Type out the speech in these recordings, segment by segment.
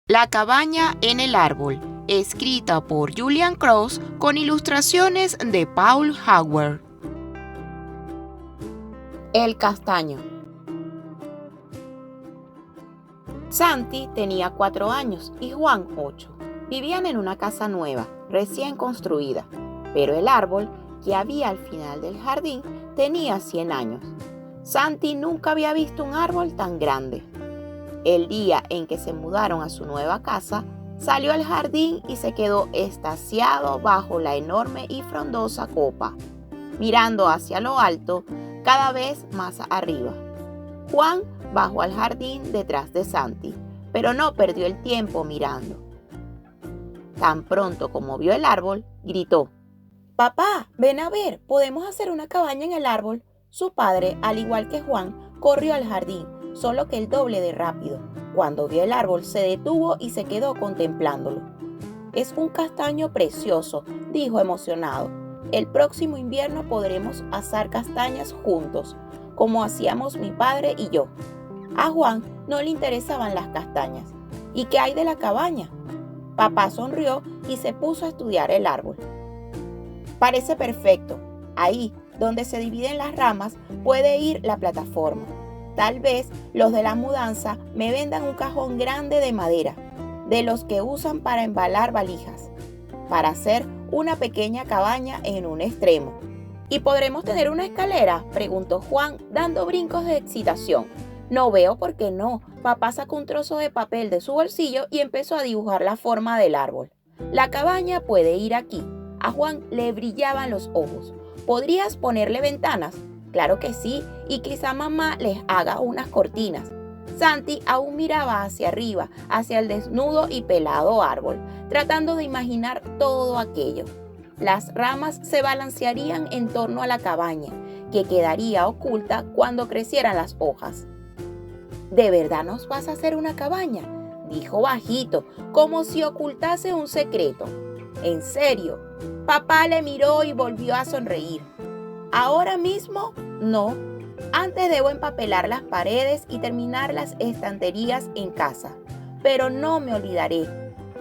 La cabaña en el árbol, escrita por Julian Cross con ilustraciones de Paul Howard. El castaño. Santi tenía 4 años y Juan 8. Vivían en una casa nueva, recién construida, pero el árbol que había al final del jardín tenía 100 años. Santi nunca había visto un árbol tan grande. El día en que se mudaron a su nueva casa, salió al jardín y se quedó extasiado bajo la enorme y frondosa copa, mirando hacia lo alto, cada vez más arriba. Juan bajó al jardín detrás de Santi, pero no perdió el tiempo mirando. Tan pronto como vio el árbol, gritó: «Papá, ven a ver, podemos hacer una cabaña en el árbol». Su padre, al igual que Juan, corrió al jardín, solo que el doble de rápido. Cuando vio el árbol, se detuvo y se quedó contemplándolo. «Es un castaño precioso», dijo emocionado. «El próximo invierno podremos asar castañas juntos, como hacíamos mi padre y yo». A Juan no le interesaban las castañas. «¿Y qué hay de la cabaña?». Papá sonrió y se puso a estudiar el árbol. «Parece perfecto. Ahí, donde se dividen las ramas, puede ir la plataforma. Tal vez los de la mudanza me vendan un cajón grande de madera, de los que usan para embalar valijas, para hacer una pequeña cabaña en un extremo». «¿Y podremos tener una escalera?», preguntó Juan, dando brincos de excitación. «No veo por qué no». Papá sacó un trozo de papel de su bolsillo y empezó a dibujar la forma del árbol. «La cabaña puede ir aquí». A Juan le brillaban los ojos. «¿Podrías ponerle ventanas?». «Claro que sí, y quizá mamá les haga unas cortinas». Santi aún miraba hacia arriba, hacia el desnudo y pelado árbol, tratando de imaginar todo aquello. Las ramas se balancearían en torno a la cabaña, que quedaría oculta cuando crecieran las hojas. «¿De verdad nos vas a hacer una cabaña?», dijo bajito, como si ocultase un secreto. «¿En serio?». Papá le miró y volvió a sonreír. «¿Ahora mismo? No. Antes debo empapelar las paredes y terminar las estanterías en casa. Pero no me olvidaré.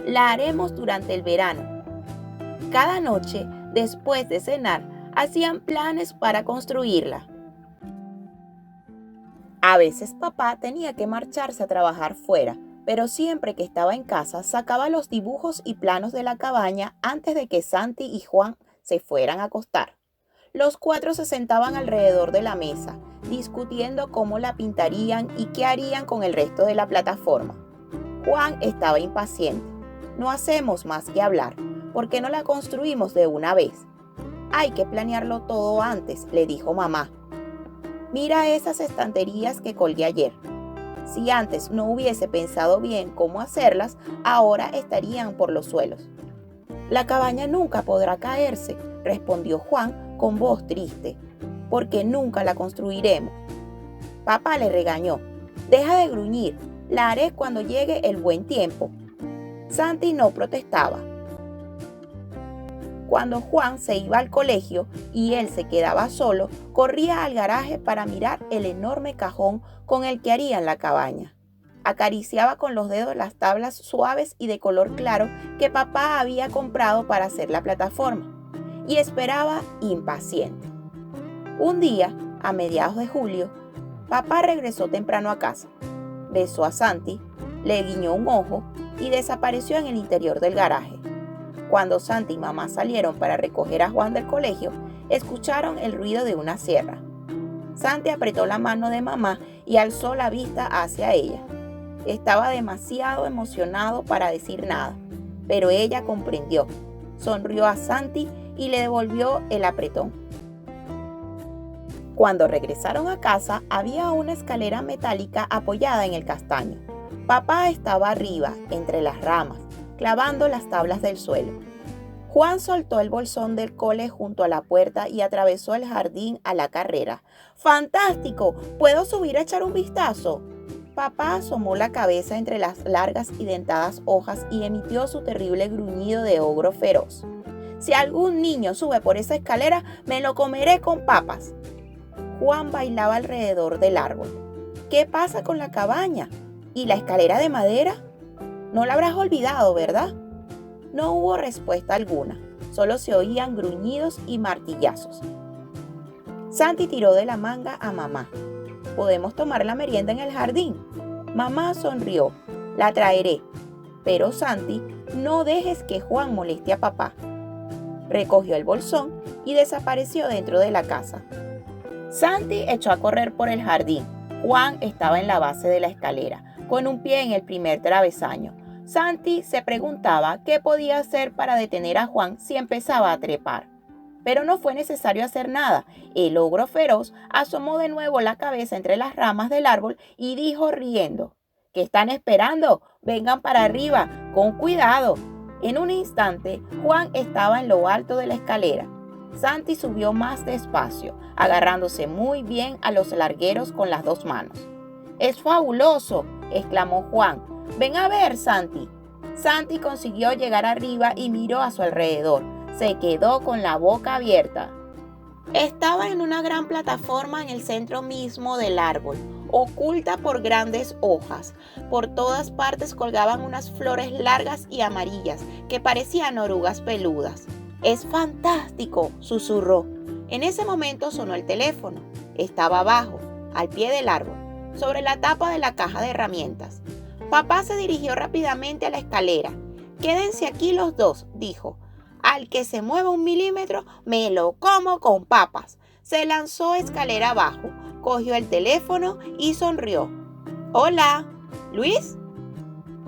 La haremos durante el verano». Cada noche, después de cenar, hacían planes para construirla. A veces papá tenía que marcharse a trabajar fuera, pero siempre que estaba en casa sacaba los dibujos y planos de la cabaña antes de que Santi y Juan se fueran a acostar. Los 4 se sentaban alrededor de la mesa, discutiendo cómo la pintarían y qué harían con el resto de la plataforma. Juan estaba impaciente. «No hacemos más que hablar. ¿Por qué no la construimos de una vez?». «Hay que planearlo todo antes», le dijo mamá. «Mira esas estanterías que colgué ayer. Si antes no hubiese pensado bien cómo hacerlas, ahora estarían por los suelos». «La cabaña nunca podrá caerse», respondió Juan con voz triste, «porque nunca la construiremos». Papá le regañó. «Deja de gruñir, la haré cuando llegue el buen tiempo». Santi no protestaba. Cuando Juan se iba al colegio y él se quedaba solo, corría al garaje para mirar el enorme cajón con el que harían la cabaña. Acariciaba con los dedos las tablas suaves y de color claro que papá había comprado para hacer la plataforma, y esperaba impaciente. Un día, a mediados de julio, papá regresó temprano a casa. Besó a Santi, le guiñó un ojo y desapareció en el interior del garaje. Cuando Santi y mamá salieron para recoger a Juan del colegio, escucharon el ruido de una sierra. Santi apretó la mano de mamá y alzó la vista hacia ella. Estaba demasiado emocionado para decir nada, pero ella comprendió. Sonrió a Santi y le devolvió el apretón. Cuando regresaron a casa, había una escalera metálica apoyada en el castaño. Papá estaba arriba, entre las ramas, clavando las tablas del suelo. Juan soltó el bolsón del cole junto a la puerta y atravesó el jardín a la carrera. ¡Fantástico! ¿Puedo subir a echar un vistazo? Papá asomó la cabeza entre las largas y dentadas hojas y emitió su terrible gruñido de ogro feroz. «Si algún niño sube por esa escalera, me lo comeré con papas». Juan bailaba alrededor del árbol. ¿Qué pasa con la cabaña? ¿Y la escalera de madera? No la habrás olvidado, ¿verdad? No hubo respuesta alguna, solo se oían gruñidos y martillazos. Santi tiró de la manga a mamá. ¿Podemos tomar la merienda en el jardín? Mamá sonrió. La traeré. Pero Santi, no dejes que Juan moleste a papá. Recogió el bolsón y desapareció dentro de la casa. Santi echó a correr por el jardín. Juan estaba en la base de la escalera, con un pie en el primer travesaño. Santi se preguntaba qué podía hacer para detener a Juan si empezaba a trepar. Pero no fue necesario hacer nada. El ogro feroz asomó de nuevo la cabeza entre las ramas del árbol y dijo riendo: ¿Qué están esperando? Vengan para arriba, con cuidado. En un instante, Juan estaba en lo alto de la escalera. Santi subió más despacio, agarrándose muy bien a los largueros con las dos manos. ¡Es fabuloso!, exclamó Juan. «Ven a ver, Santi». Santi consiguió llegar arriba y miró a su alrededor. Se quedó con la boca abierta. Estaba en una gran plataforma en el centro mismo del árbol, oculta por grandes hojas. Por todas partes colgaban unas flores largas y amarillas que parecían orugas peludas. «Es fantástico», susurró. En ese momento sonó el teléfono. Estaba abajo, al pie del árbol, sobre la tapa de la caja de herramientas. Papá se dirigió rápidamente a la escalera. «Quédense aquí los dos», dijo. «Al que se mueva 1 milímetro, me lo como con papas». Se lanzó escalera abajo, cogió el teléfono y sonrió. «Hola, ¿Luis?».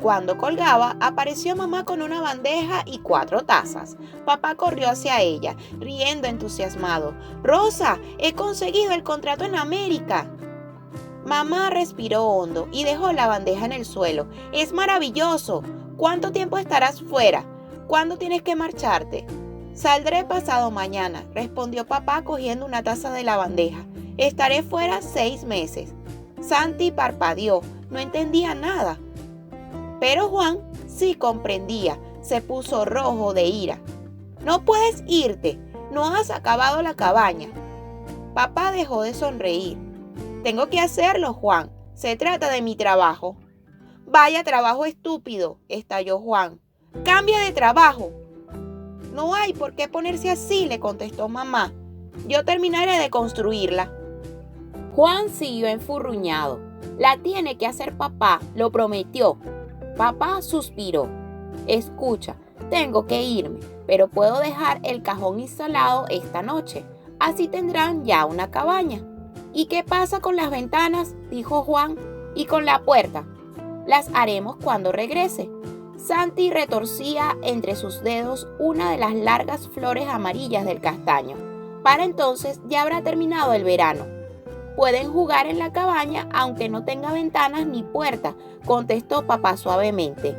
Cuando colgaba, apareció mamá con una bandeja y 4 tazas. Papá corrió hacia ella, riendo entusiasmado. «Rosa, he conseguido el contrato en América». Mamá respiró hondo y dejó la bandeja en el suelo. «Es maravilloso. ¿Cuánto tiempo estarás fuera? ¿Cuándo tienes que marcharte?» «Saldré pasado mañana», respondió papá cogiendo una taza de la bandeja. «Estaré fuera 6 meses». Santi parpadeó, no entendía nada. Pero Juan sí comprendía, se puso rojo de ira. «No puedes irte, no has acabado la cabaña». Papá dejó de sonreír. «Tengo que hacerlo, Juan, se trata de mi trabajo». «Vaya trabajo estúpido», estalló Juan. «Cambia de trabajo». «No hay por qué ponerse así», le contestó mamá. «Yo terminaré de construirla». Juan siguió enfurruñado. «La tiene que hacer papá, lo prometió». Papá suspiró. «Escucha, tengo que irme, pero puedo dejar el cajón instalado esta noche. Así tendrán ya una cabaña». «¿Y qué pasa con las ventanas?», dijo Juan. «¿Y con la puerta?». «Las haremos cuando regrese». Santi retorcía entre sus dedos una de las largas flores amarillas del castaño. Para entonces ya habrá terminado el verano. «Pueden jugar en la cabaña aunque no tenga ventanas ni puerta», contestó papá suavemente.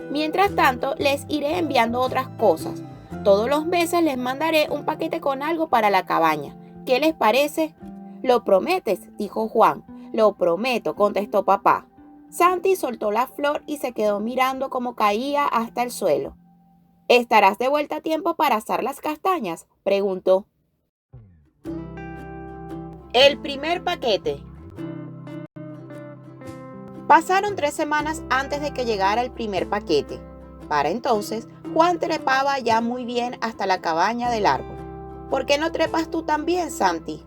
«Mientras tanto, les iré enviando otras cosas. Todos los meses les mandaré un paquete con algo para la cabaña. ¿Qué les parece?». «¿Lo prometes?», dijo Juan. «Lo prometo», contestó papá. Santi soltó la flor y se quedó mirando cómo caía hasta el suelo. «¿Estarás de vuelta a tiempo para asar las castañas?», preguntó. El primer paquete. Pasaron 3 semanas antes de que llegara el primer paquete. Para entonces, Juan trepaba ya muy bien hasta la cabaña del árbol. «¿Por qué no trepas tú también, Santi?».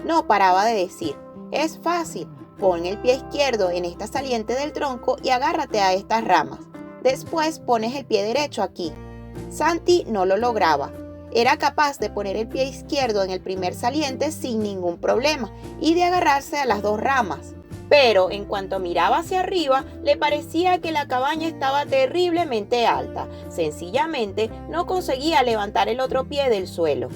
No paraba de decir. «Es fácil. Pon el pie izquierdo en esta saliente del tronco y agárrate a estas ramas. Después pones el pie derecho aquí». Santi no lo lograba. Era capaz de poner el pie izquierdo en el primer saliente sin ningún problema y de agarrarse a las 2 ramas. Pero en cuanto miraba hacia arriba, le parecía que la cabaña estaba terriblemente alta. Sencillamente no conseguía levantar el otro pie del suelo.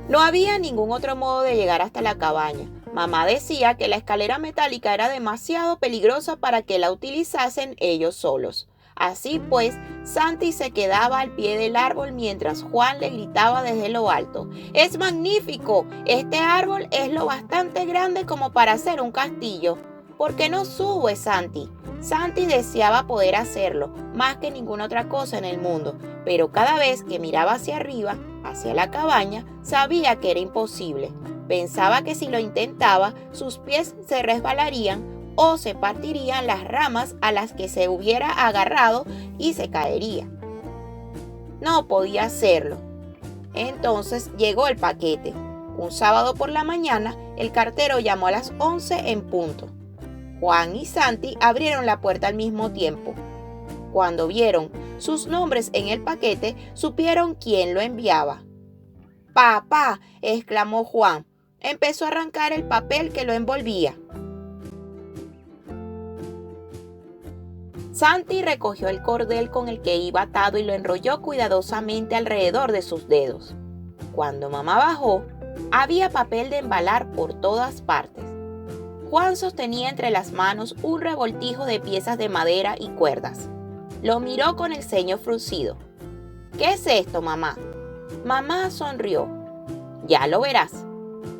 No había ningún otro modo de llegar hasta la cabaña. Mamá decía que la escalera metálica era demasiado peligrosa para que la utilizasen ellos solos. Así pues, Santi se quedaba al pie del árbol mientras Juan le gritaba desde lo alto: «¡Es magnífico! Este árbol es lo bastante grande como para hacer un castillo». «¿Por qué no subes, Santi?». Santi deseaba poder hacerlo, más que ninguna otra cosa en el mundo, pero cada vez que miraba hacia arriba, hacia la cabaña, sabía que era imposible. Pensaba que si lo intentaba, sus pies se resbalarían o se partirían las ramas a las que se hubiera agarrado y se caería. No podía hacerlo. Entonces llegó el paquete. Un sábado por la mañana, el cartero llamó a las 11 en punto. Juan y Santi abrieron la puerta al mismo tiempo. Cuando vieron sus nombres en el paquete, supieron quién lo enviaba. «¡Papá!», exclamó Juan. Empezó a arrancar el papel que lo envolvía. Santi recogió el cordel con el que iba atado y lo enrolló cuidadosamente alrededor de sus dedos. Cuando mamá bajó, había papel de embalar por todas partes. Juan sostenía entre las manos un revoltijo de piezas de madera y cuerdas. Lo miró con el ceño fruncido. «¿Qué es esto, mamá?». Mamá sonrió. «Ya lo verás».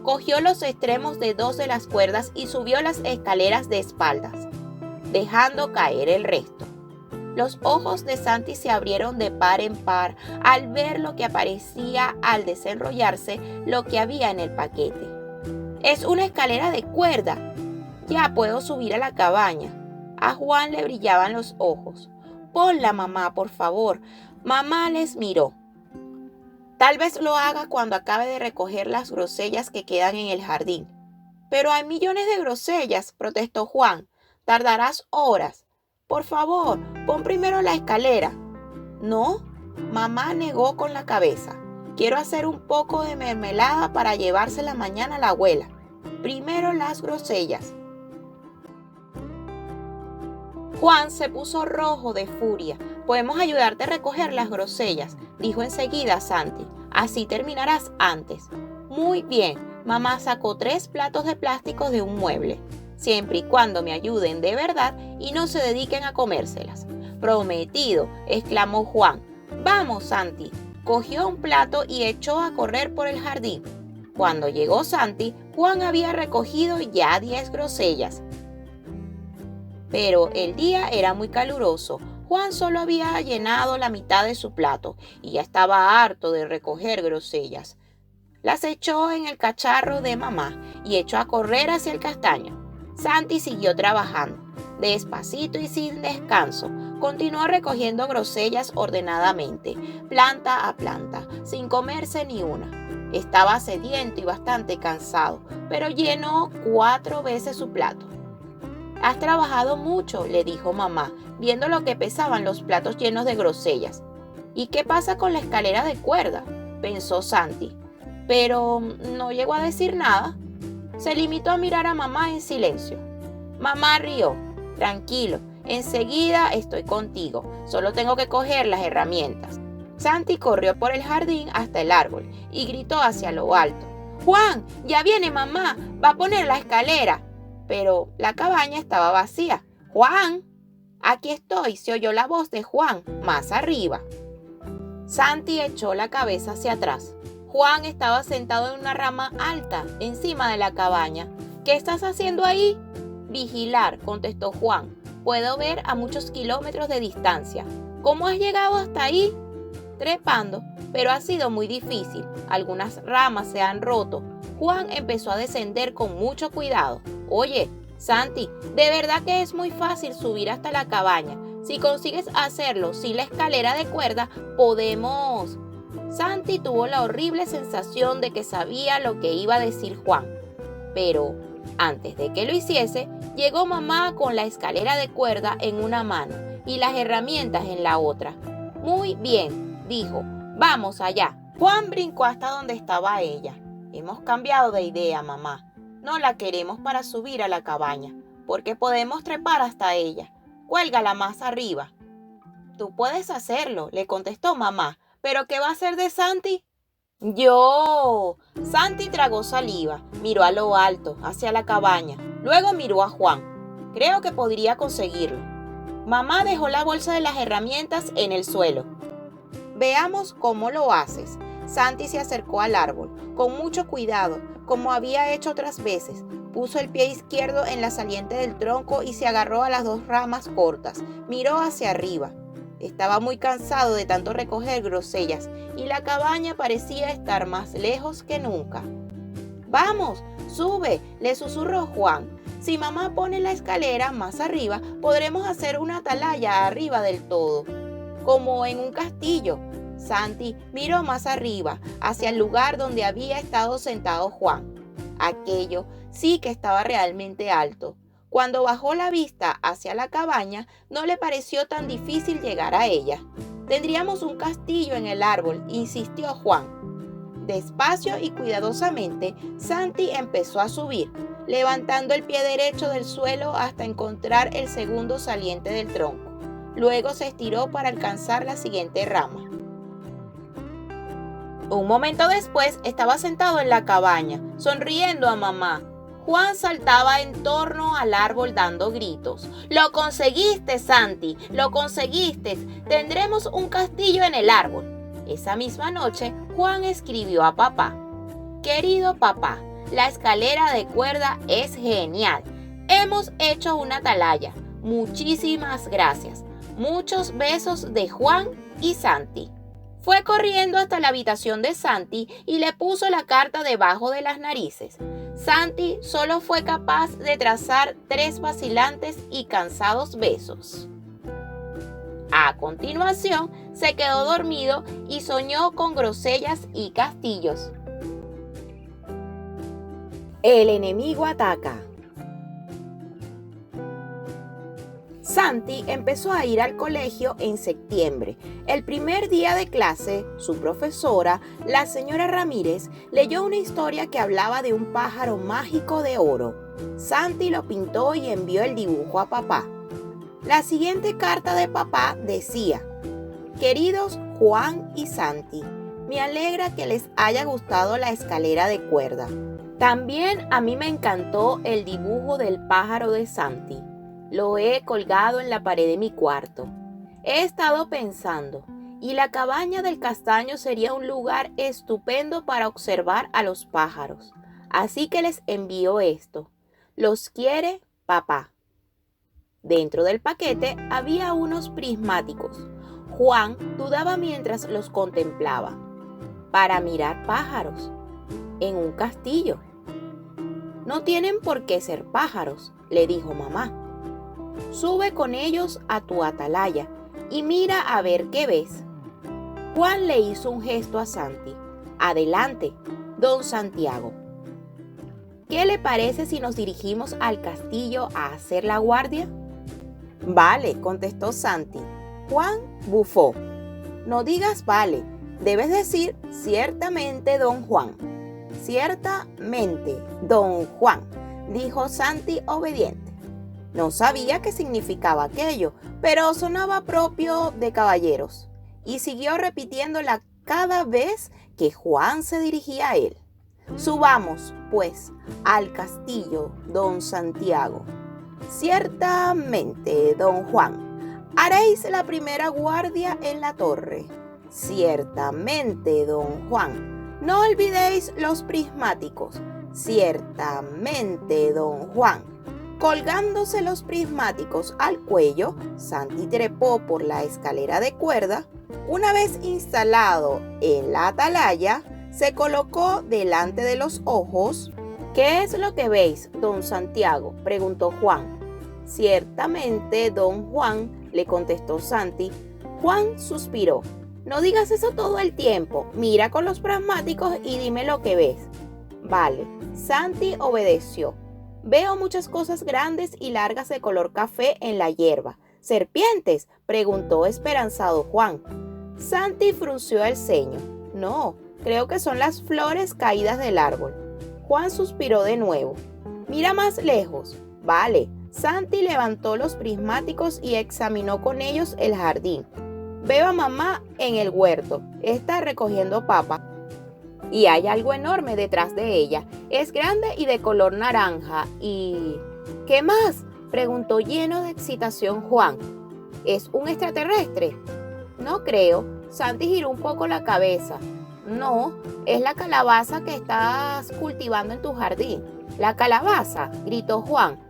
Cogió los extremos de 2 de las cuerdas y subió las escaleras de espaldas, dejando caer el resto. Los ojos de Santi se abrieron de par en par al ver lo que aparecía al desenrollarse lo que había en el paquete. «Es una escalera de cuerda. Ya puedo subir a la cabaña». A Juan le brillaban los ojos. «Ponla, mamá, por favor». Mamá les miró. «Tal vez lo haga cuando acabe de recoger las grosellas que quedan en el jardín». «Pero hay millones de grosellas», protestó Juan. «Tardarás horas. Por favor, pon primero la escalera». «No», mamá negó con la cabeza. «Quiero hacer un poco de mermelada para llevársela mañana a la abuela. Primero las grosellas». Juan se puso rojo de furia. «Podemos ayudarte a recoger las grosellas», dijo enseguida Santi. «Así terminarás antes». «Muy bien», mamá sacó 3 platos de plástico de un mueble. «Siempre y cuando me ayuden de verdad y no se dediquen a comérselas». «Prometido», exclamó Juan. «Vamos, Santi». Cogió un plato y echó a correr por el jardín. Cuando llegó Santi, Juan había recogido ya 10 grosellas. Pero el día era muy caluroso. Juan solo había llenado la mitad de su plato y ya estaba harto de recoger grosellas. Las echó en el cacharro de mamá y echó a correr hacia el castaño. Santi siguió trabajando, despacito y sin descanso. Continuó recogiendo grosellas ordenadamente, planta a planta, sin comerse ni una. Estaba sediento y bastante cansado, pero llenó 4 veces su plato. «Has trabajado mucho», le dijo mamá, viendo lo que pesaban los platos llenos de grosellas. «¿Y qué pasa con la escalera de cuerda?», pensó Santi. Pero no llegó a decir nada. Se limitó a mirar a mamá en silencio. Mamá rió. «Tranquilo, enseguida estoy contigo. Solo tengo que coger las herramientas». Santi corrió por el jardín hasta el árbol y gritó hacia lo alto. «Juan, ya viene mamá, va a poner la escalera». Pero la cabaña estaba vacía. «Juan». «Aquí estoy», se oyó la voz de Juan, más arriba. Santi echó la cabeza hacia atrás. Juan estaba sentado en una rama alta, encima de la cabaña. «¿Qué estás haciendo ahí?». «Vigilar», contestó Juan. «Puedo ver a muchos kilómetros de distancia». «¿Cómo has llegado hasta ahí?». «Trepando, pero ha sido muy difícil. Algunas ramas se han roto». Juan empezó a descender con mucho cuidado. «Oye, Santi, de verdad que es muy fácil subir hasta la cabaña. Si consigues hacerlo sin la escalera de cuerda, podemos...». Santi tuvo la horrible sensación de que sabía lo que iba a decir Juan. Pero antes de que lo hiciese, llegó mamá con la escalera de cuerda en una mano y las herramientas en la otra. «Muy bien», dijo. «Vamos allá». Juan brincó hasta donde estaba ella. «Hemos cambiado de idea, mamá. No la queremos para subir a la cabaña, porque podemos trepar hasta ella. Cuélgala más arriba». «Tú puedes hacerlo», le contestó mamá. «¿Pero qué va a hacer de Santi?». «Yo». Santi tragó saliva, miró a lo alto, hacia la cabaña. Luego miró a Juan. «Creo que podría conseguirlo». Mamá dejó la bolsa de las herramientas en el suelo. «Veamos cómo lo haces». Santi se acercó al árbol, con mucho cuidado, como había hecho otras veces. Puso el pie izquierdo en la saliente del tronco y se agarró a las 2 ramas cortas. Miró hacia arriba. Estaba muy cansado de tanto recoger grosellas y la cabaña parecía estar más lejos que nunca. Vamos, sube, le susurró Juan. Si mamá pone la escalera más arriba, podremos hacer una atalaya arriba del todo, como en un castillo. Santi miró más arriba, hacia el lugar donde había estado sentado Juan. Aquello sí que estaba realmente alto. Cuando bajó la vista hacia la cabaña, no le pareció tan difícil llegar a ella. Tendríamos un castillo en el árbol, insistió Juan. Despacio y cuidadosamente, Santi empezó a subir, levantando el pie derecho del suelo hasta encontrar el segundo saliente del tronco. Luego se estiró para alcanzar la siguiente rama. Un momento después estaba sentado en la cabaña, sonriendo a mamá. Juan saltaba en torno al árbol dando gritos. ¡Lo conseguiste, Santi! ¡Lo conseguiste! ¡Tendremos un castillo en el árbol! Esa misma noche, Juan escribió a papá. Querido papá, la escalera de cuerda es genial. Hemos hecho una atalaya. Muchísimas gracias. Muchos besos de Juan y Santi. Fue corriendo hasta la habitación de Santi y le puso la carta debajo de las narices. Santi solo fue capaz de trazar 3 vacilantes y cansados besos. A continuación, se quedó dormido y soñó con grosellas y castillos. El enemigo ataca. Santi empezó a ir al colegio en septiembre. El primer día de clase, su profesora, la señora Ramírez, leyó una historia que hablaba de un pájaro mágico de oro. Santi lo pintó y envió el dibujo a papá. La siguiente carta de papá decía: Queridos Juan y Santi, me alegra que les haya gustado la escalera de cuerda. También a mí me encantó el dibujo del pájaro de Santi. Lo he colgado en la pared de mi cuarto. He estado pensando, y la cabaña del castaño sería un lugar estupendo para observar a los pájaros. Así que les envío esto. Los quiere papá. Dentro del paquete había unos prismáticos. Juan dudaba mientras los contemplaba. Para mirar pájaros en un castillo. No tienen por qué ser pájaros, le dijo mamá. Sube con ellos a tu atalaya y mira a ver qué ves. Juan le hizo un gesto a Santi. Adelante, don Santiago. ¿Qué le parece si nos dirigimos al castillo a hacer la guardia? Vale, contestó Santi. Juan bufó. No digas vale, debes decir ciertamente, don Juan. Ciertamente, don Juan, dijo Santi obediente. No sabía qué significaba aquello, pero sonaba propio de caballeros, y siguió repitiéndola cada vez que Juan se dirigía a él. Subamos, pues, al castillo, don Santiago. Ciertamente, don Juan, haréis la primera guardia en la torre. Ciertamente, don Juan, no olvidéis los prismáticos. Ciertamente, don Juan. Colgándose los prismáticos al cuello, Santi trepó por la escalera de cuerda. Una vez instalado en la atalaya, se colocó delante de los ojos. ¿Qué es lo que veis, don Santiago?, preguntó Juan. Ciertamente, don Juan, le contestó Santi. Juan suspiró. No digas eso todo el tiempo. Mira con los prismáticos y dime lo que ves. Vale, Santi obedeció. Veo muchas cosas grandes y largas de color café en la hierba. ¿Serpientes?, preguntó esperanzado Juan. Santi frunció el ceño. No, creo que son las flores caídas del árbol. Juan suspiró de nuevo. Mira más lejos. Vale. Santi levantó los prismáticos y examinó con ellos el jardín. Veo a mamá en el huerto. Está recogiendo papas. Y hay algo enorme detrás de ella. Es grande y de color naranja. ¿Y qué más?, preguntó lleno de excitación Juan. ¿Es un extraterrestre? No creo. Santi giró un poco la cabeza. No, es la calabaza que estás cultivando en tu jardín. ¿La calabaza?, gritó Juan.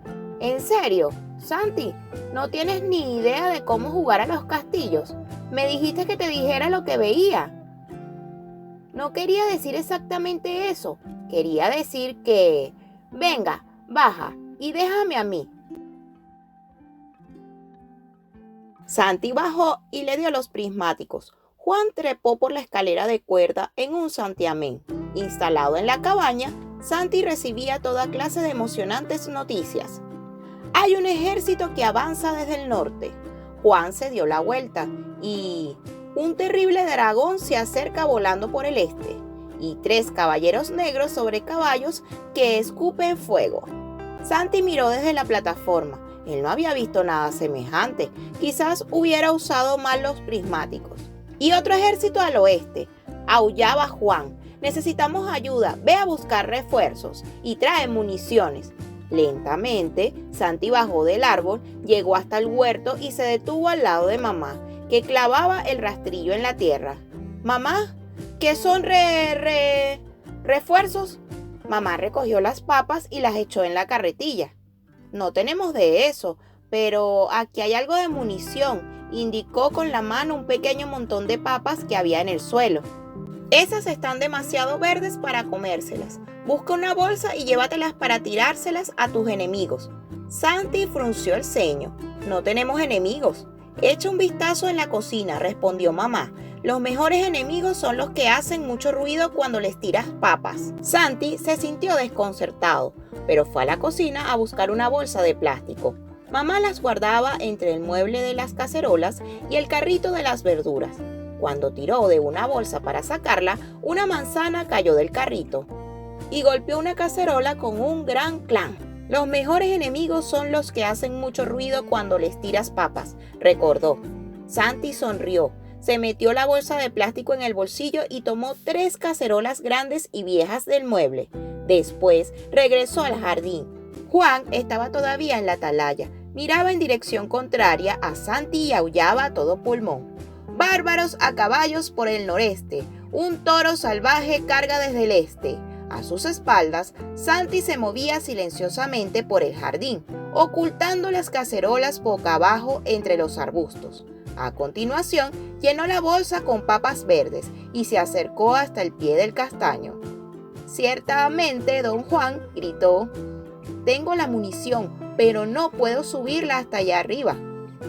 ¿En serio? Santi, ¿no tienes ni idea de cómo jugar a los castillos? Me dijiste que te dijera lo que veía. No quería decir exactamente eso, Quería decir que, venga, baja y déjame a mí. Santi bajó y le dio los prismáticos. Juan trepó por la escalera de cuerda en un santiamén. Instalado en la cabaña, Santi recibía toda clase de emocionantes noticias. Hay un ejército que avanza desde el norte. Juan se dio la vuelta y un terrible dragón se acerca volando por el este. Y 3 caballeros negros sobre caballos que escupen fuego. Santi miró desde la plataforma. Él no había visto nada semejante. Quizás hubiera usado mal los prismáticos. Y otro ejército al oeste. Aullaba Juan. Necesitamos ayuda. Ve a buscar refuerzos y trae municiones. Lentamente, Santi bajó del árbol, llegó hasta el huerto y se detuvo al lado de mamá, que clavaba el rastrillo en la tierra. Mamá, ¿qué son refuerzos? Mamá recogió las papas y las echó en la carretilla. No tenemos de eso, pero aquí hay algo de munición, indicó con la mano un pequeño montón de papas que había en el suelo. Esas están demasiado verdes para comérselas. Busca una bolsa y llévatelas para tirárselas a tus enemigos. Santi frunció el ceño. No tenemos enemigos. Echa un vistazo en la cocina, respondió mamá. Los mejores enemigos son los que hacen mucho ruido cuando les tiras papas. Santi se sintió desconcertado, pero fue a la cocina a buscar una bolsa de plástico. Mamá las guardaba entre el mueble de las cacerolas y el carrito de las verduras. Cuando tiró de una bolsa para sacarla, una manzana cayó del carrito y golpeó una cacerola con un gran clan. Los mejores enemigos son los que hacen mucho ruido cuando les tiras papas, recordó. Santi sonrió, se metió la bolsa de plástico en el bolsillo y tomó 3 cacerolas grandes y viejas del mueble. Después regresó al jardín. Juan estaba todavía en la atalaya, miraba en dirección contraria a Santi y aullaba a todo pulmón. Bárbaros a caballos por el noreste, un toro salvaje carga desde el este. A sus espaldas, Santi se movía silenciosamente por el jardín, ocultando las cacerolas boca abajo entre los arbustos. A continuación, llenó la bolsa con papas verdes y se acercó hasta el pie del castaño. Ciertamente, don Juan, gritó, tengo la munición, pero no puedo subirla hasta allá arriba.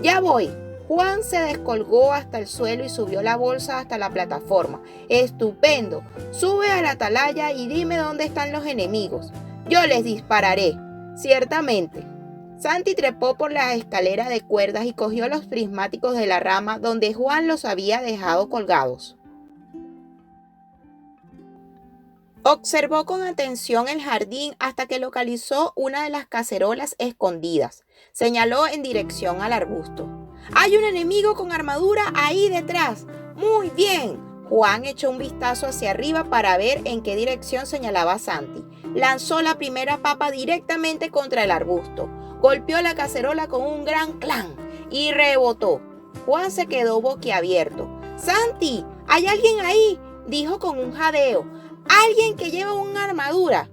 Ya voy. Juan se descolgó hasta el suelo y subió la bolsa hasta la plataforma. ¡Estupendo! Sube a la atalaya y dime dónde están los enemigos. Yo les dispararé. Ciertamente. Santi trepó por la escalera de cuerdas y cogió los prismáticos de la rama donde Juan los había dejado colgados. Observó con atención el jardín hasta que localizó una de las cacerolas escondidas. Señaló en dirección al arbusto. ¡Hay un enemigo con armadura ahí detrás! ¡Muy bien! Juan echó un vistazo hacia arriba para ver en qué dirección señalaba Santi. Lanzó la primera papa directamente contra el arbusto. Golpeó la cacerola con un gran clan y rebotó. Juan se quedó boquiabierto. ¡Santi! ¡Hay alguien ahí!, dijo con un jadeo. ¡Alguien que lleva una armadura!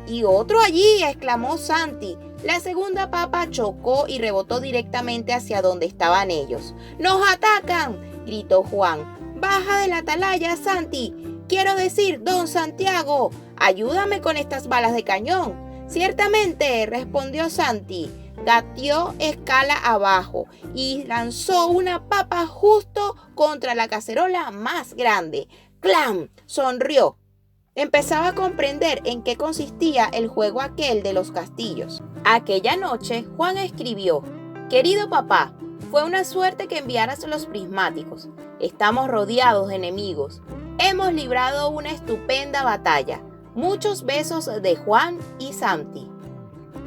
¡Y otro allí!, exclamó Santi. La segunda papa chocó y rebotó directamente hacia donde estaban ellos. ¡Nos atacan!, gritó Juan. ¡Baja de la atalaya, Santi! Quiero decir, don Santiago, ayúdame con estas balas de cañón. Ciertamente, respondió Santi. Gateó escala abajo y lanzó una papa justo contra la cacerola más grande. ¡Clam! Sonrió. Empezaba a comprender en qué consistía el juego aquel de los castillos. Aquella noche, Juan escribió: Querido papá, fue una suerte que enviaras los prismáticos. Estamos rodeados de enemigos. Hemos librado una estupenda batalla. Muchos besos de Juan y Santi.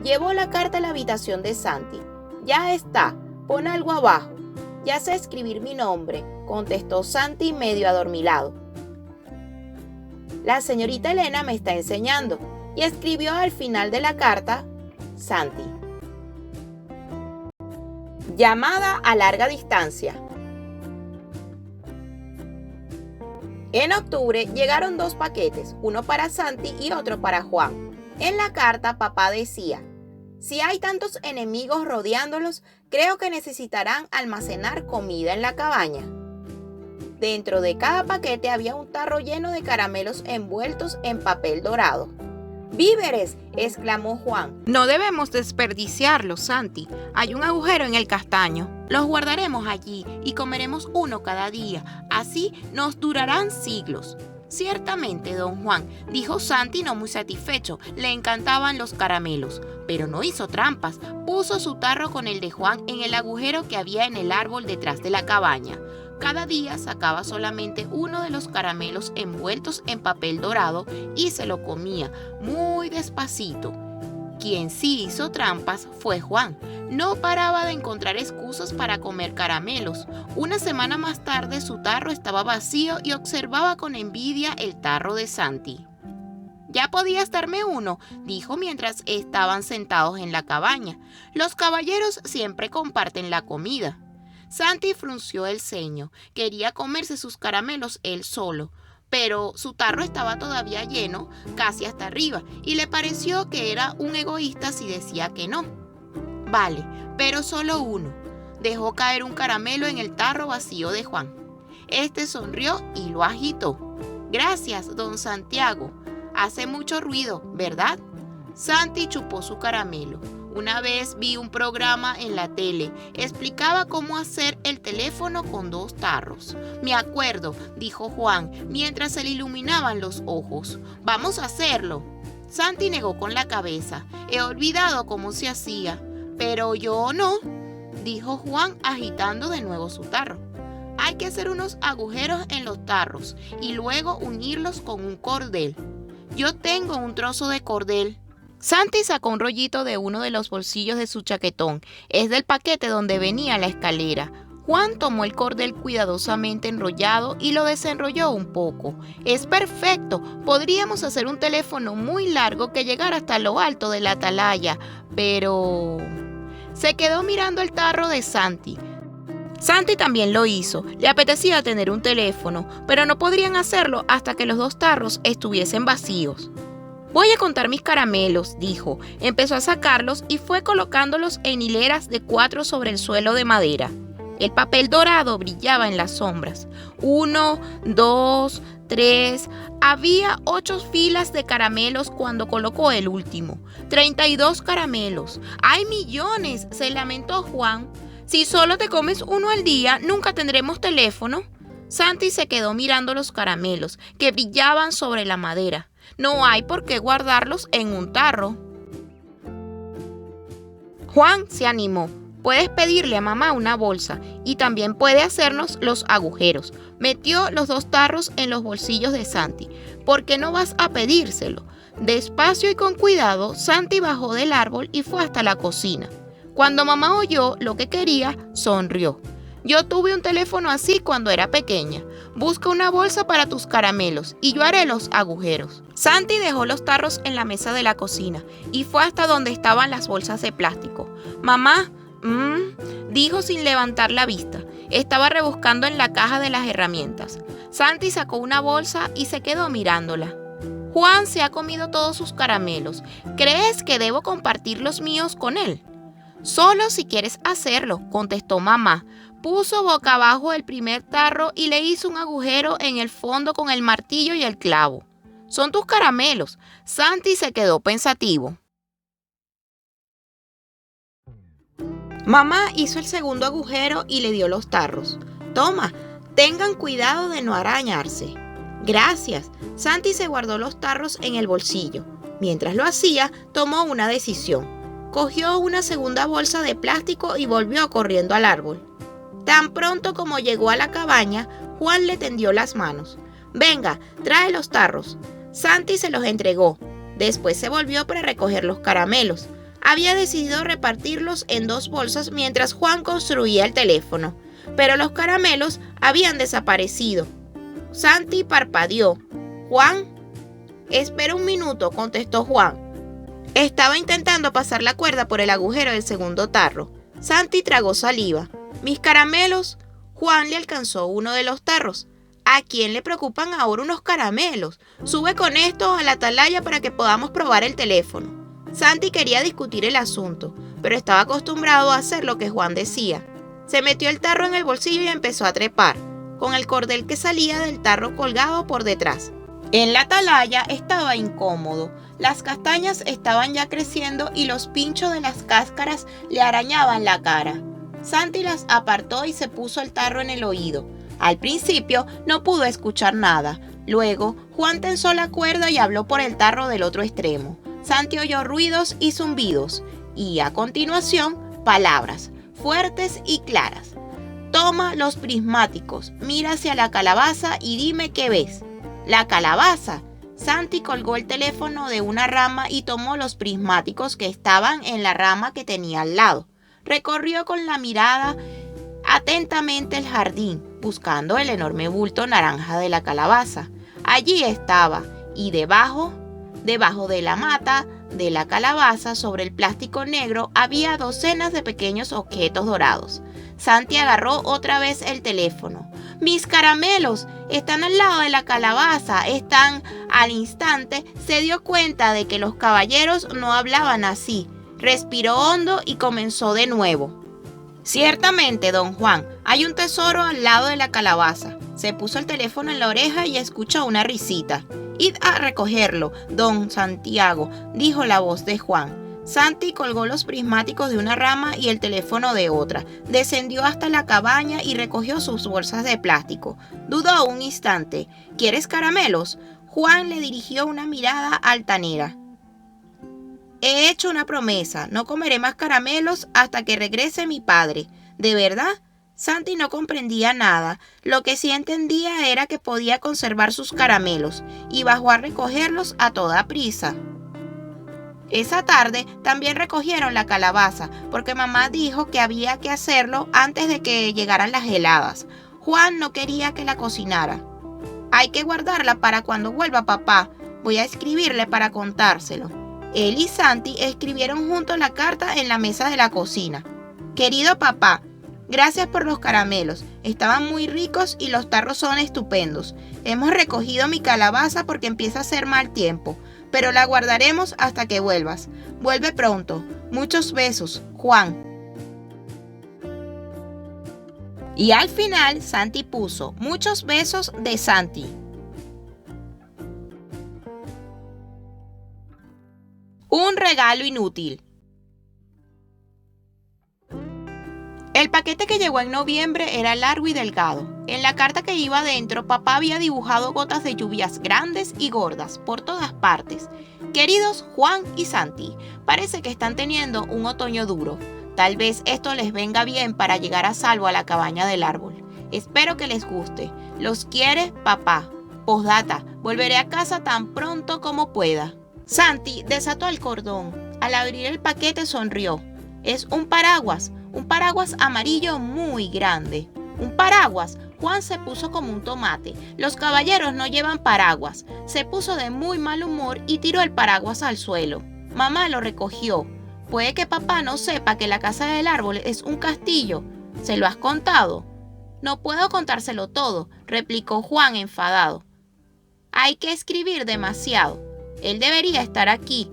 Llevó la carta a la habitación de Santi. Ya está, pon algo abajo. Ya sé escribir mi nombre, contestó Santi medio adormilado. La señorita Elena me está enseñando, y escribió al final de la carta, Santi. Llamada a larga distancia. En octubre llegaron 2 paquetes, uno para Santi y otro para Juan. En la carta papá decía: si hay tantos enemigos rodeándolos, creo que necesitarán almacenar comida en la cabaña. Dentro de cada paquete había un tarro lleno de caramelos envueltos en papel dorado. ¡Víveres!, exclamó Juan. No debemos desperdiciarlos, Santi. Hay un agujero en el castaño. Los guardaremos allí y comeremos uno cada día. Así nos durarán siglos. Ciertamente, don Juan, dijo Santi no muy satisfecho. Le encantaban los caramelos, pero no hizo trampas. Puso su tarro con el de Juan en el agujero que había en el árbol detrás de la cabaña. Cada día sacaba solamente uno de los caramelos envueltos en papel dorado y se lo comía muy despacito. Quien sí hizo trampas fue Juan. No paraba de encontrar excusas para comer caramelos. Una semana más tarde su tarro estaba vacío y observaba con envidia el tarro de Santi. «¿Ya podías darme uno?», dijo mientras estaban sentados en la cabaña. «Los caballeros siempre comparten la comida». Santi frunció el ceño. Quería comerse sus caramelos él solo, pero su tarro estaba todavía lleno, casi hasta arriba, y le pareció que era un egoísta si decía que no. «Vale, pero solo uno». Dejó caer un caramelo en el tarro vacío de Juan. Este sonrió y lo agitó. «Gracias, don Santiago. Hace mucho ruido, ¿verdad?». Santi chupó su caramelo. «Una vez vi un programa en la tele. Explicaba cómo hacer el teléfono con 2 tarros». «Me acuerdo», dijo Juan, mientras se le iluminaban los ojos. «Vamos a hacerlo». Santi negó con la cabeza. «He olvidado cómo se hacía». «Pero yo no», dijo Juan agitando de nuevo su tarro. «Hay que hacer unos agujeros en los tarros y luego unirlos con un cordel. Yo tengo un trozo de cordel». Santi sacó un rollito de uno de los bolsillos de su chaquetón. Es del paquete donde venía la escalera. Juan tomó el cordel cuidadosamente enrollado y lo desenrolló un poco. «Es perfecto. Podríamos hacer un teléfono muy largo que llegara hasta lo alto de la atalaya, pero...». Se quedó mirando el tarro de Santi. Santi también lo hizo. Le apetecía tener un teléfono, pero no podrían hacerlo hasta que los 2 tarros estuviesen vacíos. «Voy a contar mis caramelos», dijo. Empezó a sacarlos y fue colocándolos en hileras de 4 sobre el suelo de madera. El papel dorado brillaba en las sombras. 1, 2, 3. Había 8 filas de caramelos cuando colocó el último. 32 caramelos. ¡Hay millones!, se lamentó Juan. «Si solo te comes uno al día, nunca tendremos teléfono». Santi se quedó mirando los caramelos que brillaban sobre la madera. «No hay por qué guardarlos en un tarro». Juan se animó. «Puedes pedirle a mamá una bolsa y también puede hacernos los agujeros». Metió los 2 tarros en los bolsillos de Santi. «¿Por qué no vas a pedírselo?». Despacio y con cuidado, Santi bajó del árbol y fue hasta la cocina. Cuando mamá oyó lo que quería, sonrió. «Yo tuve un teléfono así cuando era pequeña. Busca una bolsa para tus caramelos y yo haré los agujeros». Santi dejó los tarros en la mesa de la cocina y fue hasta donde estaban las bolsas de plástico. «Mamá», dijo sin levantar la vista. Estaba rebuscando en la caja de las herramientas. Santi sacó una bolsa y se quedó mirándola. «Juan se ha comido todos sus caramelos. ¿Crees que debo compartir los míos con él?». «Solo si quieres hacerlo», contestó mamá. Puso boca abajo el primer tarro y le hizo un agujero en el fondo con el martillo y el clavo. «Son tus caramelos». Santi se quedó pensativo. Mamá hizo el segundo agujero y le dio los tarros. «Toma, tengan cuidado de no arañarse». «Gracias». Santi se guardó los tarros en el bolsillo. Mientras lo hacía, tomó una decisión. Cogió una segunda bolsa de plástico y volvió corriendo al árbol. Tan pronto como llegó a la cabaña, Juan le tendió las manos. «Venga, trae los tarros». Santi se los entregó. Después se volvió para recoger los caramelos. Había decidido repartirlos en 2 bolsas mientras Juan construía el teléfono, pero los caramelos habían desaparecido. Santi parpadeó. «¿Juan?». «Espera un minuto», contestó Juan. Estaba intentando pasar la cuerda por el agujero del segundo tarro. Santi tragó saliva. «¿Mis caramelos?». Juan le alcanzó uno de los tarros. ¿A quién le preocupan ahora unos caramelos? Sube con estos a la atalaya para que podamos probar el teléfono». Santi quería discutir el asunto, pero estaba acostumbrado a hacer lo que Juan decía. Se metió el tarro en el bolsillo y empezó a trepar. con el cordel que salía del tarro colgado por detrás. En la atalaya estaba incómodo. Las castañas estaban ya creciendo y los pinchos de las cáscaras le arañaban la cara. Santi las apartó y se puso el tarro en el oído. Al principio no pudo escuchar nada. Luego, Juan tensó la cuerda y habló por el tarro del otro extremo. Santi oyó ruidos y zumbidos, y a continuación, palabras, fuertes y claras. Toma los prismáticos, mira hacia la calabaza y dime qué ves. La calabaza. Santi colgó el teléfono de una rama y tomó los prismáticos que estaban en la rama que tenía al lado. Recorrió con la mirada atentamente el jardín, buscando el enorme bulto naranja de la calabaza. Allí estaba, y debajo de la mata de la calabaza, sobre el plástico negro, había docenas de pequeños objetos dorados. Santi agarró otra vez el teléfono. ¡Mis caramelos! Están al lado de la calabaza, están... Al instante se dio cuenta de que los caballeros no hablaban así. Respiró hondo y comenzó de nuevo. Ciertamente, don Juan, hay un tesoro al lado de la calabaza. Se puso el teléfono en la oreja y escuchó una risita. Id a recogerlo, don Santiago, dijo la voz de Juan. Santi colgó los prismáticos de una rama y el teléfono de otra. Descendió hasta la cabaña y recogió sus bolsas de plástico. Dudó un instante. ¿Quieres caramelos? Juan le dirigió una mirada altanera. He hecho una promesa, no comeré más caramelos hasta que regrese mi padre. ¿De verdad? Santi no comprendía nada. Lo que sí entendía era que podía conservar sus caramelos y bajó a recogerlos a toda prisa. Esa tarde también recogieron la calabaza porque mamá dijo que había que hacerlo antes de que llegaran las heladas. Juan no quería que la cocinara. Hay que guardarla para cuando vuelva papá. Voy a escribirle para contárselo. Él y Santi escribieron juntos la carta en la mesa de la cocina. Querido papá, gracias por los caramelos. Estaban muy ricos y los tarros son estupendos. Hemos recogido mi calabaza porque empieza a hacer mal tiempo, pero la guardaremos hasta que vuelvas. Vuelve pronto. Muchos besos, Juan. Y al final Santi puso muchos besos de Santi. Un regalo inútil. El paquete que llegó en noviembre era largo y delgado. En la carta que iba adentro, papá había dibujado gotas de lluvias grandes y gordas por todas partes. Queridos Juan y Santi, parece que están teniendo un otoño duro. Tal vez esto les venga bien para llegar a salvo a la cabaña del árbol. Espero que les guste. Los quiere papá. Postdata, volveré a casa tan pronto como pueda. Santi desató el cordón. Al abrir el paquete sonrió. Es un paraguas amarillo muy grande. ¿Un paraguas? Juan se puso como un tomate. Los caballeros no llevan paraguas. Se puso de muy mal humor y tiró el paraguas al suelo. Mamá lo recogió. Puede que papá no sepa que la casa del árbol es un castillo. ¿Se lo has contado? No puedo contárselo todo, replicó Juan enfadado. Hay que escribir demasiado. Él debería estar aquí.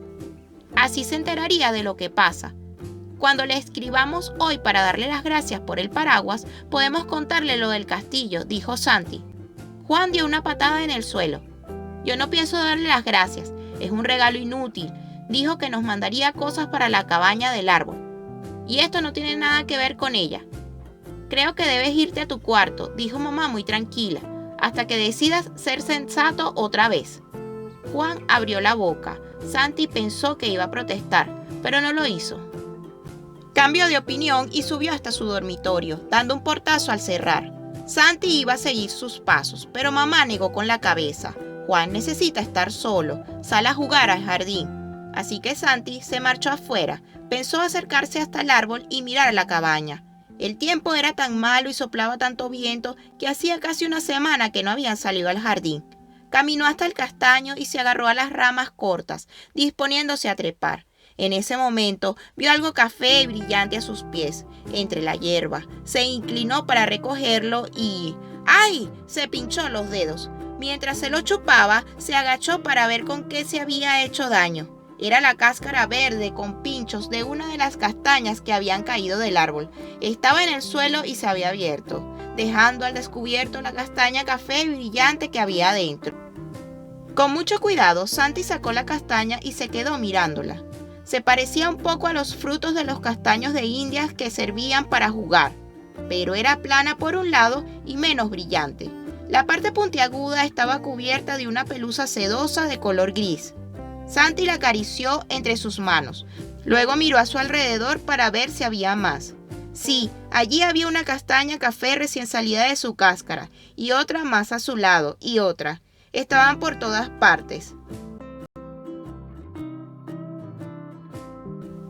Así se enteraría de lo que pasa. Cuando le escribamos hoy para darle las gracias por el paraguas, podemos contarle lo del castillo, dijo Santi. Juan dio una patada en el suelo. Yo no pienso darle las gracias, es un regalo inútil. Dijo que nos mandaría cosas para la cabaña del árbol. Y esto no tiene nada que ver con ella. Creo que debes irte a tu cuarto, dijo mamá muy tranquila, hasta que decidas ser sensato otra vez. Juan abrió la boca. Santi pensó que iba a protestar, pero no lo hizo. Cambió de opinión y subió hasta su dormitorio, dando un portazo al cerrar. Santi iba a seguir sus pasos, pero mamá negó con la cabeza. Juan necesita estar solo, sal a jugar al jardín. Así que Santi se marchó afuera, pensó acercarse hasta el árbol y mirar la cabaña. El tiempo era tan malo y soplaba tanto viento que hacía casi una semana que no habían salido al jardín. Caminó hasta el castaño y se agarró a las ramas cortas, disponiéndose a trepar. En ese momento vio algo café y brillante a sus pies, entre la hierba. Se inclinó para recogerlo y... ¡ay! Se pinchó los dedos. Mientras se lo chupaba, se agachó para ver con qué se había hecho daño. Era la cáscara verde con pinchos de una de las castañas que habían caído del árbol. Estaba en el suelo y se había abierto. dejando al descubierto la castaña café brillante que había dentro. Con mucho cuidado, Santi sacó la castaña y se quedó mirándola. Se parecía un poco a los frutos de los castaños de Indias que servían para jugar, pero era plana por un lado y menos brillante. La parte puntiaguda estaba cubierta de una pelusa sedosa de color gris. Santi la acarició entre sus manos. Luego miró a su alrededor para ver si había más. Sí, allí había una castaña café recién salida de su cáscara, y otra más a su lado, y otra. Estaban por todas partes.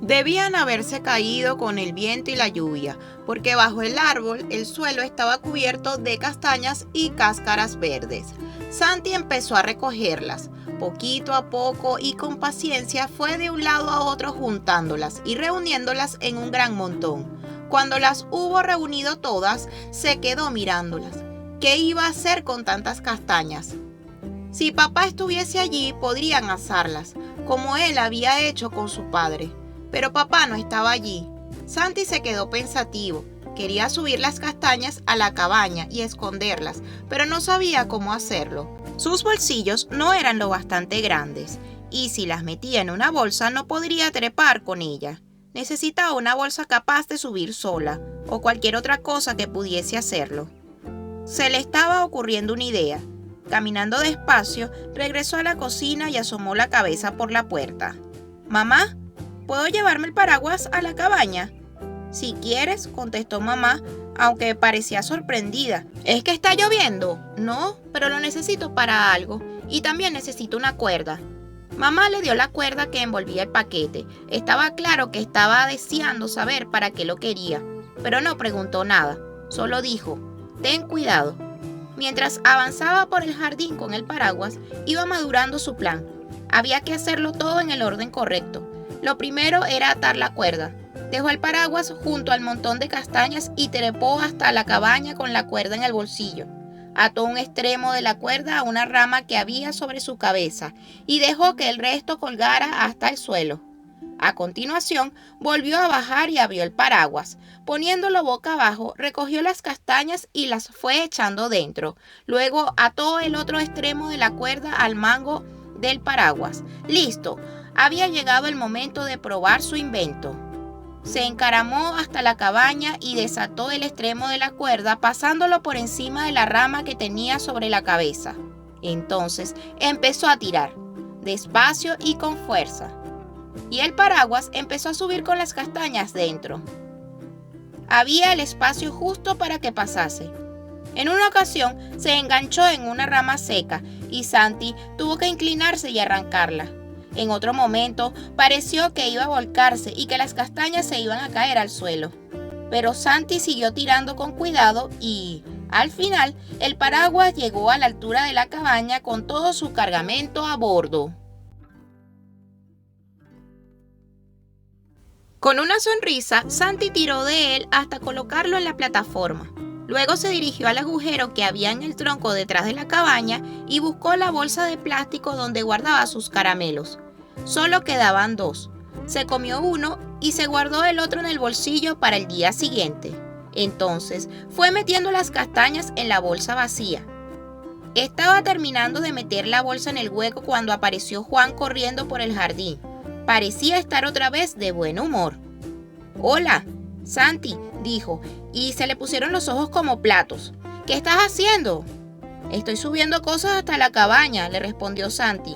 Debían haberse caído con el viento y la lluvia, porque bajo el árbol el suelo estaba cubierto de castañas y cáscaras verdes. Santi empezó a recogerlas. Poquito a poco y con paciencia fue de un lado a otro juntándolas y reuniéndolas en un gran montón. Cuando las hubo reunido todas, se quedó mirándolas. ¿Qué iba a hacer con tantas castañas? Si papá estuviese allí, podrían asarlas, como él había hecho con su padre. Pero papá no estaba allí. Santi se quedó pensativo. Quería subir las castañas a la cabaña y esconderlas, pero no sabía cómo hacerlo. Sus bolsillos no eran lo bastante grandes, y si las metía en una bolsa no podría trepar con ella. Necesitaba una bolsa capaz de subir sola, o cualquier otra cosa que pudiese hacerlo. Se le estaba ocurriendo una idea. Caminando despacio, regresó a la cocina y asomó la cabeza por la puerta. «Mamá, ¿puedo llevarme el paraguas a la cabaña?» «Si quieres», contestó mamá, aunque parecía sorprendida. «¿Es que está lloviendo?» «No, pero lo necesito para algo. Y también necesito una cuerda». Mamá le dio la cuerda que envolvía el paquete. Estaba claro que estaba deseando saber para qué lo quería, pero no preguntó nada. Solo dijo, «Ten cuidado». Mientras avanzaba por el jardín con el paraguas, iba madurando su plan. Había que hacerlo todo en el orden correcto. Lo primero era atar la cuerda. Dejó el paraguas junto al montón de castañas y trepó hasta la cabaña con la cuerda en el bolsillo. Ató un extremo de la cuerda a una rama que había sobre su cabeza y dejó que el resto colgara hasta el suelo. A continuación, volvió a bajar y abrió el paraguas. Poniéndolo boca abajo, recogió las castañas y las fue echando dentro. Luego ató el otro extremo de la cuerda al mango del paraguas. ¡Listo! Había llegado el momento de probar su invento. Se encaramó hasta la cabaña y desató el extremo de la cuerda pasándolo por encima de la rama que tenía sobre la cabeza. Entonces empezó a tirar, despacio y con fuerza. Y el paraguas empezó a subir con las castañas dentro. Había el espacio justo para que pasase. En una ocasión se enganchó en una rama seca y Santi tuvo que inclinarse y arrancarla. En otro momento pareció que iba a volcarse y que las castañas se iban a caer al suelo. Pero Santi siguió tirando con cuidado y, al final, el paraguas llegó a la altura de la cabaña con todo su cargamento a bordo. Con una sonrisa, Santi tiró de él hasta colocarlo en la plataforma. Luego se dirigió al agujero que había en el tronco detrás de la cabaña y buscó la bolsa de plástico donde guardaba sus caramelos. Solo quedaban 2. Se comió uno y se guardó el otro en el bolsillo para el día siguiente. Entonces fue metiendo las castañas en la bolsa vacía. Estaba terminando de meter la bolsa en el hueco cuando apareció Juan corriendo por el jardín. Parecía estar otra vez de buen humor. «Hola, Santi», dijo, y se le pusieron los ojos como platos. «¿Qué estás haciendo?» «Estoy subiendo cosas hasta la cabaña», le respondió Santi.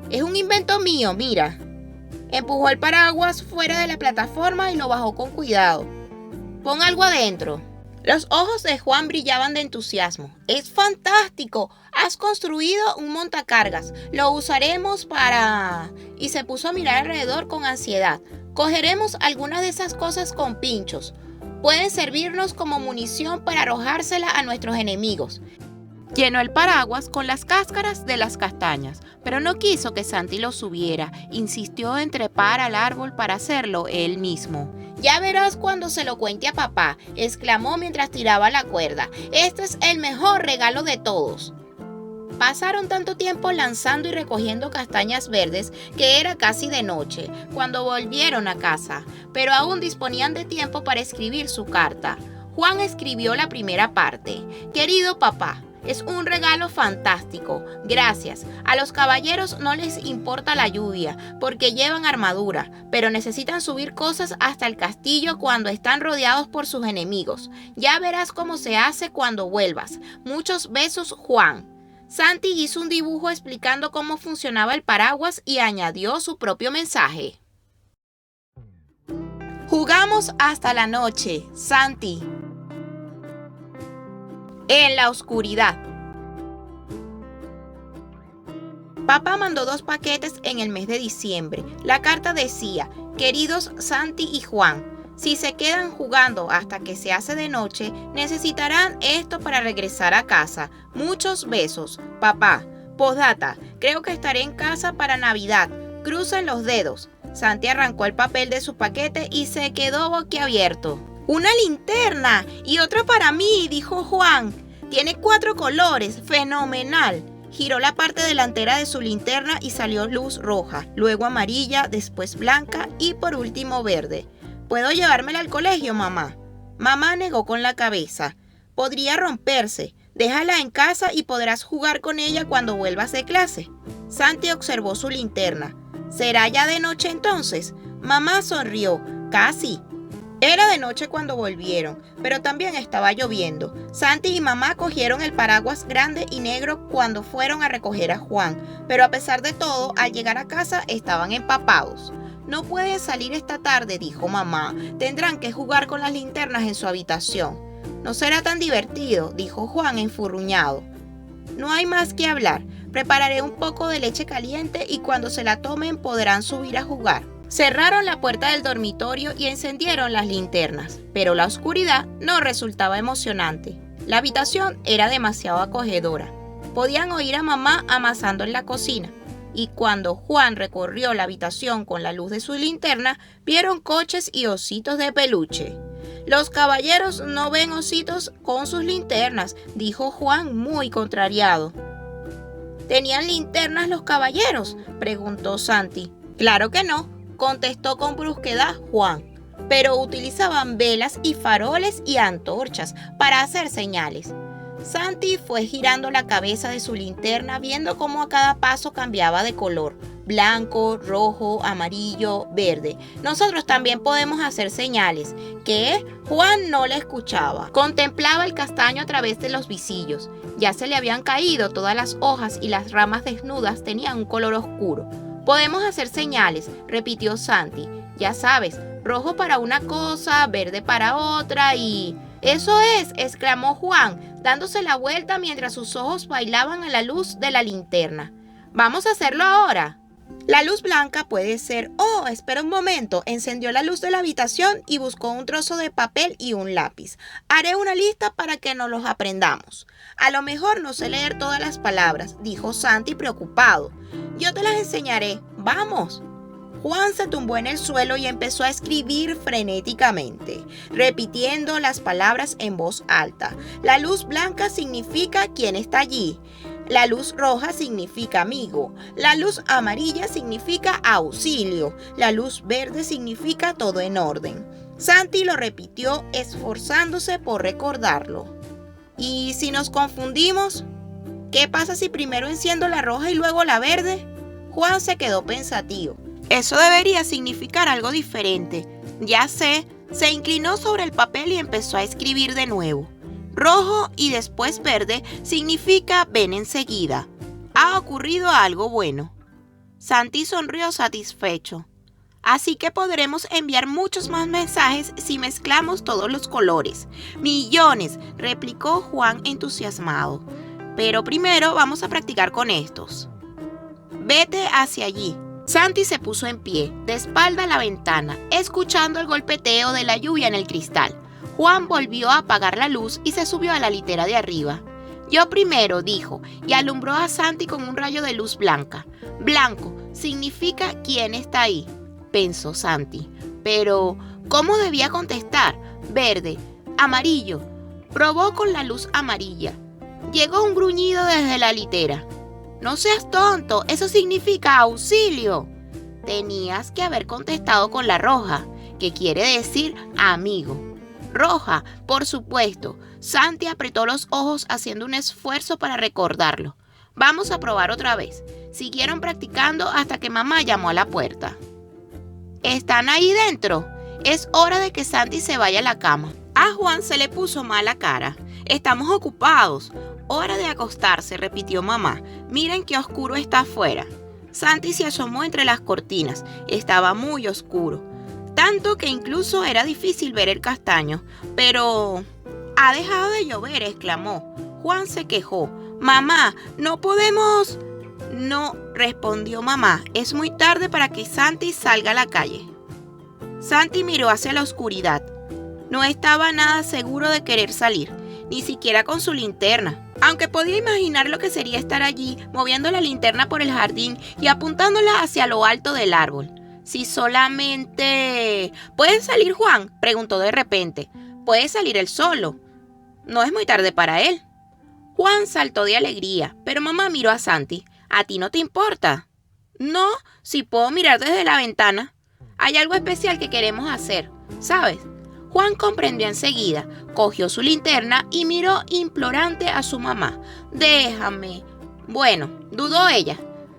«Es un invento mío, mira». Empujó el paraguas fuera de la plataforma y lo bajó con cuidado. «Pon algo adentro». Los ojos de Juan brillaban de entusiasmo. «¡Es fantástico! Has construido un montacargas. Lo usaremos para...» Y se puso a mirar alrededor con ansiedad. «Cogeremos algunas de esas cosas con pinchos. Pueden servirnos como munición para arrojársela a nuestros enemigos». Llenó el paraguas con las cáscaras de las castañas, pero no quiso que Santi lo subiera. Insistió en trepar al árbol para hacerlo él mismo. «Ya verás cuando se lo cuente a papá», exclamó mientras tiraba la cuerda. «Este es el mejor regalo de todos». Pasaron tanto tiempo lanzando y recogiendo castañas verdes que era casi de noche cuando volvieron a casa, pero aún disponían de tiempo para escribir su carta. Juan escribió la primera parte. Querido papá, es un regalo fantástico. Gracias. A los caballeros no les importa la lluvia porque llevan armadura, pero necesitan subir cosas hasta el castillo cuando están rodeados por sus enemigos. Ya verás cómo se hace cuando vuelvas. Muchos besos, Juan. Santi hizo un dibujo explicando cómo funcionaba el paraguas y añadió su propio mensaje. Jugamos hasta la noche, Santi. En la oscuridad. Papá mandó 2 paquetes en el mes de diciembre. La carta decía: queridos Santi y Juan, si se quedan jugando hasta que se hace de noche, necesitarán esto para regresar a casa. Muchos besos, papá. Postdata, creo que estaré en casa para Navidad. Crucen los dedos. Santi arrancó el papel de su paquete y se quedó boquiabierto. ¡Una linterna! ¡Y otra para mí!, dijo Juan. Tiene 4 colores, fenomenal. Giró la parte delantera de su linterna y salió luz roja, luego amarilla, después blanca y por último verde. ¿Puedo llevármela al colegio, mamá? Mamá negó con la cabeza. Podría romperse. Déjala en casa y podrás jugar con ella cuando vuelvas de clase. Santi observó su linterna. ¿Será ya de noche entonces? Mamá sonrió. Casi. Era de noche cuando volvieron, pero también estaba lloviendo. Santi y mamá cogieron el paraguas grande y negro cuando fueron a recoger a Juan, pero a pesar de todo, al llegar a casa estaban empapados. No pueden salir esta tarde, dijo mamá. Tendrán que jugar con las linternas en su habitación. No será tan divertido, dijo Juan enfurruñado. No hay más que hablar. Prepararé un poco de leche caliente y cuando se la tomen podrán subir a jugar. Cerraron la puerta del dormitorio y encendieron las linternas, pero la oscuridad no resultaba emocionante. La habitación era demasiado acogedora. Podían oír a mamá amasando en la cocina, y cuando Juan recorrió la habitación con la luz de su linterna, vieron coches y ositos de peluche. Los caballeros no ven ositos con sus linternas, dijo Juan muy contrariado. ¿Tenían linternas los caballeros?, preguntó Santi. Claro que no, contestó con brusquedad Juan, pero utilizaban velas y faroles y antorchas para hacer señales. Santi fue girando la cabeza de su linterna viendo cómo a cada paso cambiaba de color: blanco, rojo, amarillo, verde. Nosotros también podemos hacer señales. ¿Qué? Juan no le escuchaba. Contemplaba el castaño a través de los visillos. Ya se le habían caído todas las hojas y las ramas desnudas tenían un color oscuro. Podemos hacer señales, repitió Santi. Ya sabes, rojo para una cosa, verde para otra y... ¡Eso es!, exclamó Juan, dándose la vuelta mientras sus ojos bailaban a la luz de la linterna. ¿Vamos a hacerlo ahora? La luz blanca puede ser... ¡Oh, espera un momento! Encendió la luz de la habitación y buscó un trozo de papel y un lápiz. Haré una lista para que nos los aprendamos. A lo mejor no sé leer todas las palabras, dijo Santi preocupado. Yo te las enseñaré. ¡Vamos! Juan se tumbó en el suelo y empezó a escribir frenéticamente, repitiendo las palabras en voz alta. La luz blanca significa quién está allí. La luz roja significa amigo. La luz amarilla significa auxilio. La luz verde significa todo en orden. Santi lo repitió, esforzándose por recordarlo. ¿Y si nos confundimos? ¿Qué pasa si primero enciendo la roja y luego la verde? Juan se quedó pensativo. Eso debería significar algo diferente. Ya sé, se inclinó sobre el papel y empezó a escribir de nuevo. Rojo y después verde significa ven enseguida. Ha ocurrido algo bueno. Santi sonrió satisfecho. Así que podremos enviar muchos más mensajes si mezclamos todos los colores. ¡Millones!, replicó Juan entusiasmado. Pero primero vamos a practicar con estos. Vete hacia allí. Santi se puso en pie, de espalda a la ventana, escuchando el golpeteo de la lluvia en el cristal. Juan volvió a apagar la luz y se subió a la litera de arriba. Yo primero, dijo, y alumbró a Santi con un rayo de luz blanca. Blanco significa quién está ahí, pensó Santi. Pero, ¿cómo debía contestar? Verde, amarillo. Probó con la luz amarilla. Llegó un gruñido desde la litera. No seas tonto, eso significa auxilio. Tenías que haber contestado con la roja, que quiere decir amigo. Roja, por supuesto. Santi apretó los ojos haciendo un esfuerzo para recordarlo. Vamos a probar otra vez. Siguieron practicando hasta que mamá llamó a la puerta. ¿Están ahí dentro? Es hora de que Santi se vaya a la cama. A Juan se le puso mala cara. Estamos ocupados. Hora de acostarse, repitió mamá. Miren qué oscuro está afuera. Santi se asomó entre las cortinas. Estaba muy oscuro. Tanto que incluso era difícil ver el castaño. Pero... «Ha dejado de llover», exclamó. Juan se quejó. «Mamá, no podemos...» «No», respondió mamá. «Es muy tarde para que Santi salga a la calle». Santi miró hacia la oscuridad. No estaba nada seguro de querer salir, ni siquiera con su linterna. Aunque podía imaginar lo que sería estar allí, moviendo la linterna por el jardín y apuntándola hacia lo alto del árbol. Si solamente... «¿Puedes salir, Juan?», preguntó de repente. «Puede salir él solo. No es muy tarde para él». Juan saltó de alegría, pero mamá miró a Santi. «¿A ti no te importa?» «No, si puedo mirar desde la ventana. Hay algo especial que queremos hacer, ¿sabes?» Juan comprendió enseguida, cogió su linterna y miró implorante a su mamá. «Déjame». «Bueno», dudó ella.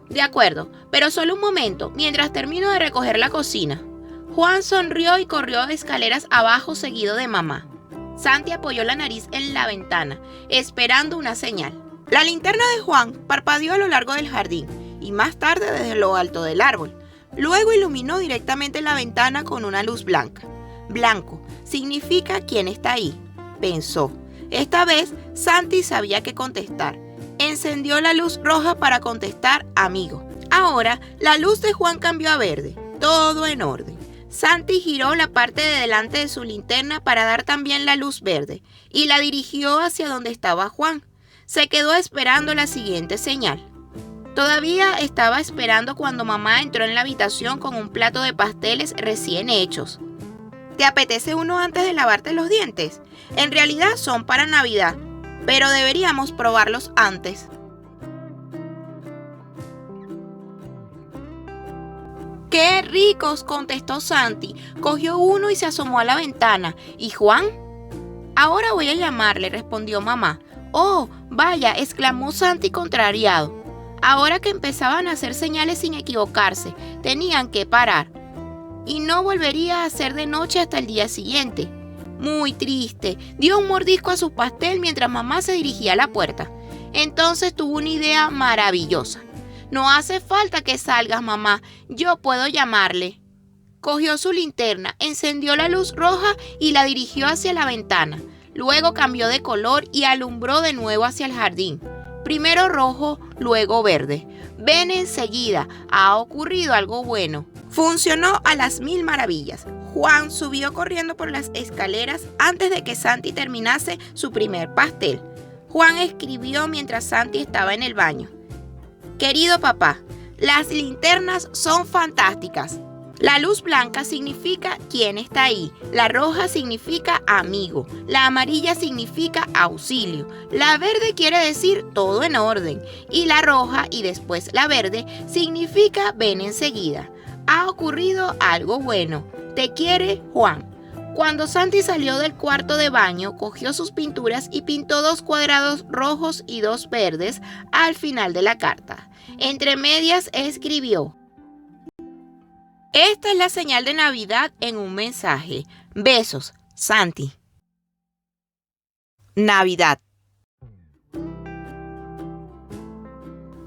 «De acuerdo, pero solo un momento, mientras termino de recoger la cocina». Juan sonrió y corrió escaleras abajo seguido de mamá. Santi apoyó la nariz en la ventana, esperando una señal. La linterna de Juan parpadeó a lo largo del jardín y más tarde desde lo alto del árbol. Luego iluminó directamente la ventana con una luz blanca. «Blanco significa quién está ahí», pensó. Esta vez Santi sabía qué contestar. Encendió la luz roja para contestar «amigo». Ahora la luz de Juan cambió a verde, todo en orden. Santi giró la parte de delante de su linterna para dar también la luz verde y la dirigió hacia donde estaba Juan. Se quedó esperando la siguiente señal. Todavía estaba esperando cuando mamá entró en la habitación con un plato de pasteles recién hechos. ¿Te apetece uno antes de lavarte los dientes? En realidad son para Navidad, pero deberíamos probarlos antes. ¡Qué ricos!, contestó Santi. Cogió uno y se asomó a la ventana. ¿Y Juan? «Ahora voy a llamarle», respondió mamá. «Oh, vaya», exclamó Santi contrariado. Ahora que empezaban a hacer señales sin equivocarse, tenían que parar. Y no volvería a ser de noche hasta el día siguiente. Muy triste, dio un mordisco a su pastel mientras mamá se dirigía a la puerta. Entonces tuvo una idea maravillosa. «No hace falta que salgas, mamá, yo puedo llamarle». Cogió su linterna, encendió la luz roja y la dirigió hacia la ventana. Luego cambió de color y alumbró de nuevo hacia el jardín. Primero rojo, luego verde. «Ven enseguida, ha ocurrido algo bueno». Funcionó a las 1000 maravillas. Juan subió corriendo por las escaleras antes de que Santi terminase su primer pastel. Juan escribió mientras Santi estaba en el baño. «Querido papá, las linternas son fantásticas. La luz blanca significa quién está ahí, la roja significa amigo, la amarilla significa auxilio, la verde quiere decir todo en orden y la roja y después la verde significa ven enseguida. Ha ocurrido algo bueno. Te quiere, Juan». Cuando Santi salió del cuarto de baño, cogió sus pinturas y pintó 2 cuadrados rojos y 2 verdes al final de la carta. Entre medias escribió: «Esta es la señal de Navidad en un mensaje. Besos, Santi». Navidad.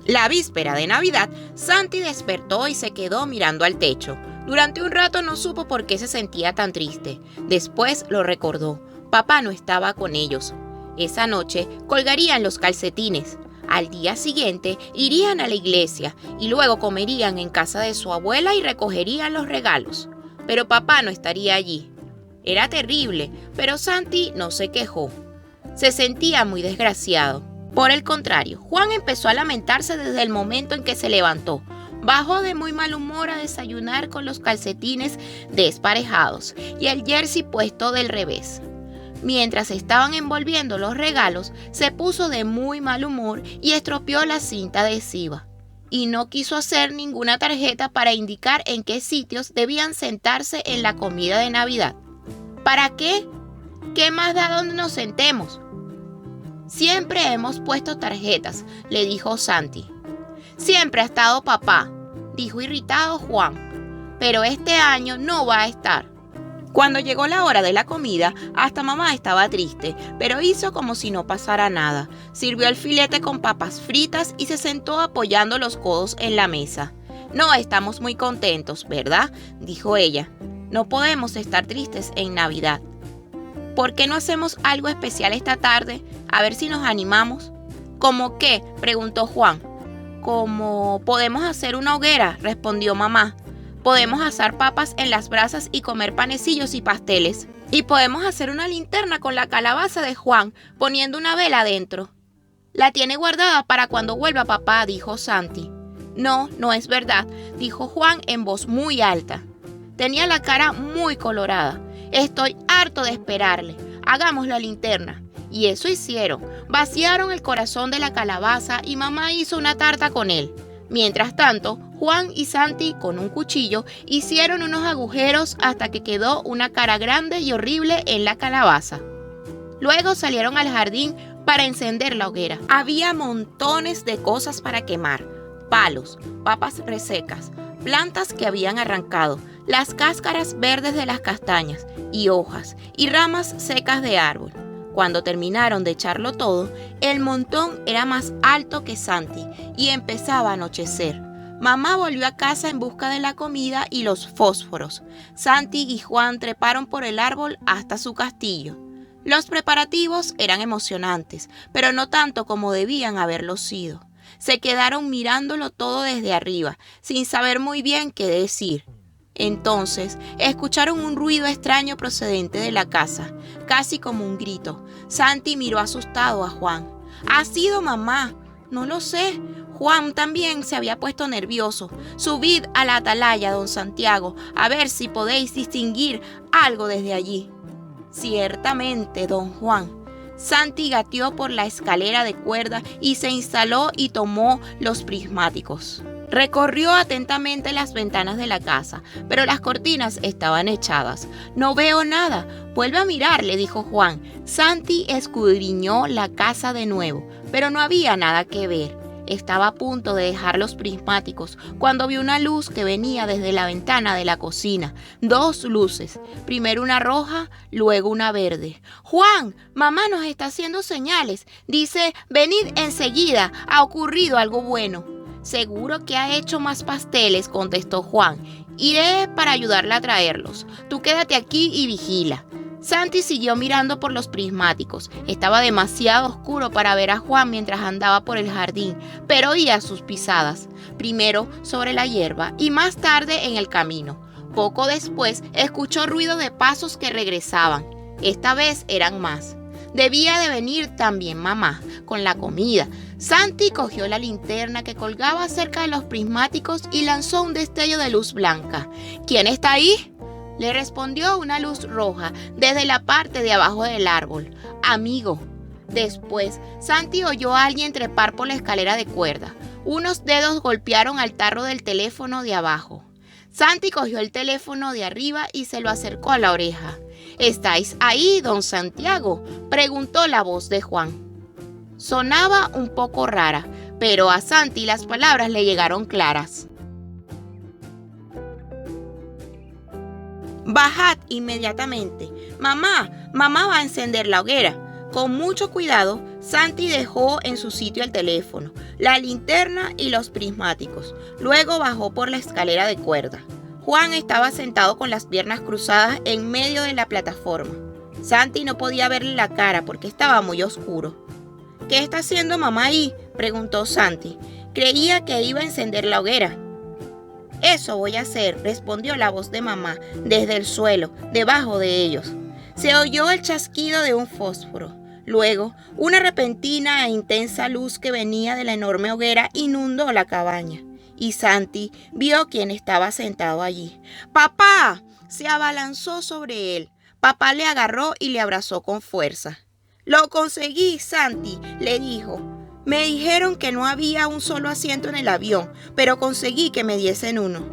La víspera de Navidad, Santi despertó y se quedó mirando al techo. Durante un rato no supo por qué se sentía tan triste. Después lo recordó. Papá no estaba con ellos. Esa noche colgarían los calcetines. Al día siguiente irían a la iglesia y luego comerían en casa de su abuela y recogerían los regalos. Pero papá no estaría allí. Era terrible, pero Santi no se quejó. Se sentía muy desgraciado. Por el contrario, Juan empezó a lamentarse desde el momento en que se levantó. Bajó de muy mal humor a desayunar con los calcetines desparejados y el jersey puesto del revés. Mientras estaban envolviendo los regalos, se puso de muy mal humor y estropeó la cinta adhesiva. Y no quiso hacer ninguna tarjeta para indicar en qué sitios debían sentarse en la comida de Navidad. ¿Para qué? ¿Qué más da donde nos sentemos? Siempre hemos puesto tarjetas, le dijo Santi. Siempre ha estado papá, dijo irritado Juan, pero este año no va a estar. Cuando llegó la hora de la comida, hasta mamá estaba triste, pero hizo como si no pasara nada. Sirvió el filete con papas fritas y se sentó apoyando los codos en la mesa. No estamos muy contentos, ¿verdad?, dijo ella. No podemos estar tristes en Navidad. ¿Por qué no hacemos algo especial esta tarde? A ver si nos animamos. ¿Cómo qué?, preguntó Juan. ¿Cómo podemos hacer una hoguera?, respondió mamá. Podemos asar papas en las brasas y comer panecillos y pasteles. Y podemos hacer una linterna con la calabaza de Juan, poniendo una vela adentro. La tiene guardada para cuando vuelva papá, dijo Santi. No, no es verdad, dijo Juan en voz muy alta. Tenía la cara muy colorada. Estoy harto de esperarle. Hagamos la linterna. Y eso hicieron. Vaciaron el corazón de la calabaza y mamá hizo una tarta con él. Mientras tanto, Juan y Santi, con un cuchillo, hicieron unos agujeros hasta que quedó una cara grande y horrible en la calabaza. Luego salieron al jardín para encender la hoguera. Había montones de cosas para quemar: palos, papas resecas, plantas que habían arrancado, las cáscaras verdes de las castañas y hojas y ramas secas de árbol. Cuando terminaron de echarlo todo, el montón era más alto que Santi y empezaba a anochecer. Mamá volvió a casa en busca de la comida y los fósforos. Santi y Juan treparon por el árbol hasta su castillo. Los preparativos eran emocionantes, pero no tanto como debían haberlo sido. Se quedaron mirándolo todo desde arriba, sin saber muy bien qué decir. Entonces, escucharon un ruido extraño procedente de la casa, casi como un grito. Santi miró asustado a Juan. ¿Ha sido mamá? No lo sé. Juan también se había puesto nervioso. Subid a la atalaya, don Santiago, a ver si podéis distinguir algo desde allí. Ciertamente, don Juan. Santi gateó por la escalera de cuerda y se instaló y tomó los prismáticos. Recorrió atentamente las ventanas de la casa, pero las cortinas estaban echadas. No veo nada. Vuelve a mirar, le dijo Juan. Santi escudriñó la casa de nuevo, pero no había nada que ver. Estaba a punto de dejar los prismáticos cuando vio una luz que venía desde la ventana de la cocina. 2 luces, primero una roja, luego una verde. «Juan, mamá nos está haciendo señales. Dice, venid enseguida, ha ocurrido algo bueno». «Seguro que ha hecho más pasteles», contestó Juan. «Iré para ayudarla a traerlos. Tú quédate aquí y vigila». Santi siguió mirando por los prismáticos. Estaba demasiado oscuro para ver a Juan mientras andaba por el jardín, pero oía sus pisadas, primero sobre la hierba y más tarde en el camino. Poco después escuchó ruido de pasos que regresaban. Esta vez eran más. Debía de venir también mamá, con la comida. Santi cogió la linterna que colgaba cerca de los prismáticos y lanzó un destello de luz blanca. «¿Quién está ahí?», le respondió una luz roja desde la parte de abajo del árbol. «Amigo». Después, Santi oyó a alguien trepar por la escalera de cuerda. Unos dedos golpearon al tarro del teléfono de abajo. Santi cogió el teléfono de arriba y se lo acercó a la oreja. «¿Estáis ahí, don Santiago?», preguntó la voz de Juan. Sonaba un poco rara, pero a Santi las palabras le llegaron claras. «Bajad inmediatamente. Mamá va a encender la hoguera». Con mucho cuidado, Santi dejó en su sitio el teléfono, la linterna y los prismáticos. Luego bajó por la escalera de cuerda. Juan estaba sentado con las piernas cruzadas en medio de la plataforma. Santi no podía verle la cara porque estaba muy oscuro. «¿Qué está haciendo mamá ahí?», preguntó Santi. «Creía que iba a encender la hoguera». «Eso voy a hacer», respondió la voz de mamá desde el suelo, debajo de ellos. Se oyó el chasquido de un fósforo. Luego, una repentina e intensa luz que venía de la enorme hoguera inundó la cabaña. Y Santi vio quién estaba sentado allí. «¡Papá!», se abalanzó sobre él. Papá le agarró y le abrazó con fuerza. «Lo conseguí, Santi», le dijo. «Me dijeron que no había un solo asiento en el avión, pero conseguí que me diesen uno».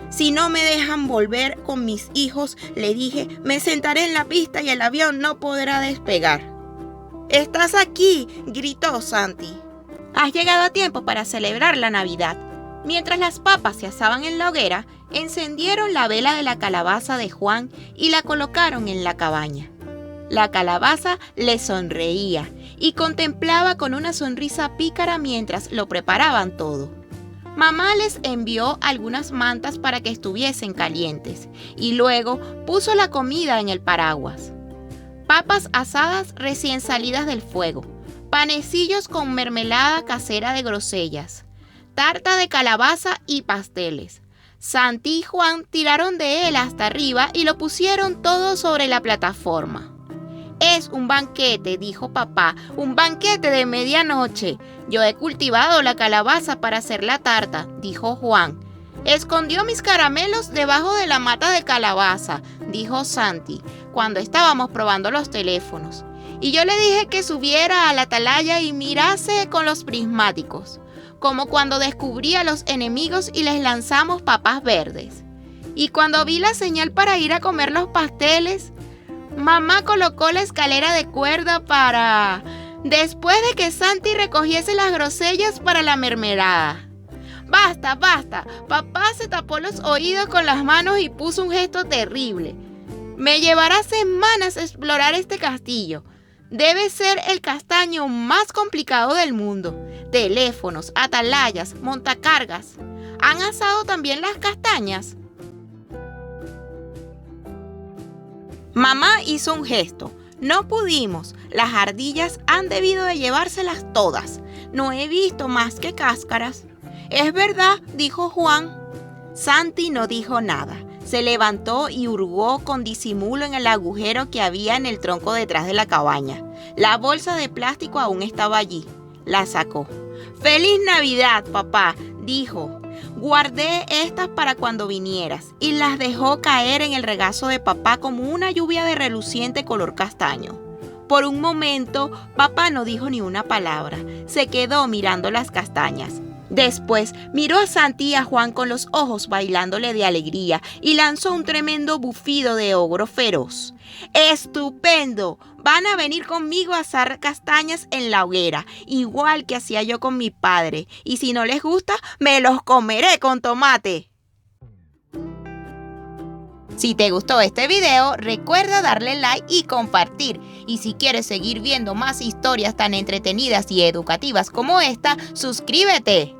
Si no me dejan volver con mis hijos, le dije, me sentaré en la pista y el avión no podrá despegar. ¡Estás aquí!, gritó Santi. Has llegado a tiempo para celebrar la Navidad. Mientras las papas se asaban en la hoguera, encendieron la vela de la calabaza de Juan y la colocaron en la cabaña. La calabaza le sonreía y contemplaba con una sonrisa pícara mientras lo preparaban todo. Mamá les envió algunas mantas para que estuviesen calientes y luego puso la comida en el paraguas. Papas asadas recién salidas del fuego, panecillos con mermelada casera de grosellas, tarta de calabaza y pasteles. Santi y Juan tiraron de él hasta arriba y lo pusieron todo sobre la plataforma. Es un banquete, dijo papá, un banquete de medianoche. Yo he cultivado la calabaza para hacer la tarta, dijo Juan. Escondió mis caramelos debajo de la mata de calabaza, dijo Santi, cuando estábamos probando los teléfonos. Y yo le dije que subiera a la atalaya y mirase con los prismáticos, como cuando descubrí a los enemigos y les lanzamos papas verdes. Y cuando vi la señal para ir a comer los pasteles, mamá colocó la escalera de cuerda para... después de que Santi recogiese las grosellas para la mermelada. ¡Basta, basta! Papá se tapó los oídos con las manos y puso un gesto terrible. Me llevará semanas explorar este castillo. Debe ser el castaño más complicado del mundo. Teléfonos, atalayas, montacargas. ¿Han asado también las castañas? Mamá hizo un gesto. No pudimos. Las ardillas han debido de llevárselas todas. No he visto más que cáscaras. Es verdad, dijo Juan. Santi no dijo nada. Se levantó y hurgó con disimulo en el agujero que había en el tronco detrás de la cabaña. La bolsa de plástico aún estaba allí. La sacó. ¡Feliz Navidad, papá!, dijo. Guardé estas para cuando vinieras y las dejó caer en el regazo de papá como una lluvia de reluciente color castaño. Por un momento, papá no dijo ni una palabra. Se quedó mirando las castañas. Después miró a Santi y a Juan con los ojos bailándole de alegría y lanzó un tremendo bufido de ogro feroz. ¡Estupendo! Van a venir conmigo a asar castañas en la hoguera, igual que hacía yo con mi padre. Y si no les gusta, me los comeré con tomate. Si te gustó este video, recuerda darle like y compartir. Y si quieres seguir viendo más historias tan entretenidas y educativas como esta, suscríbete.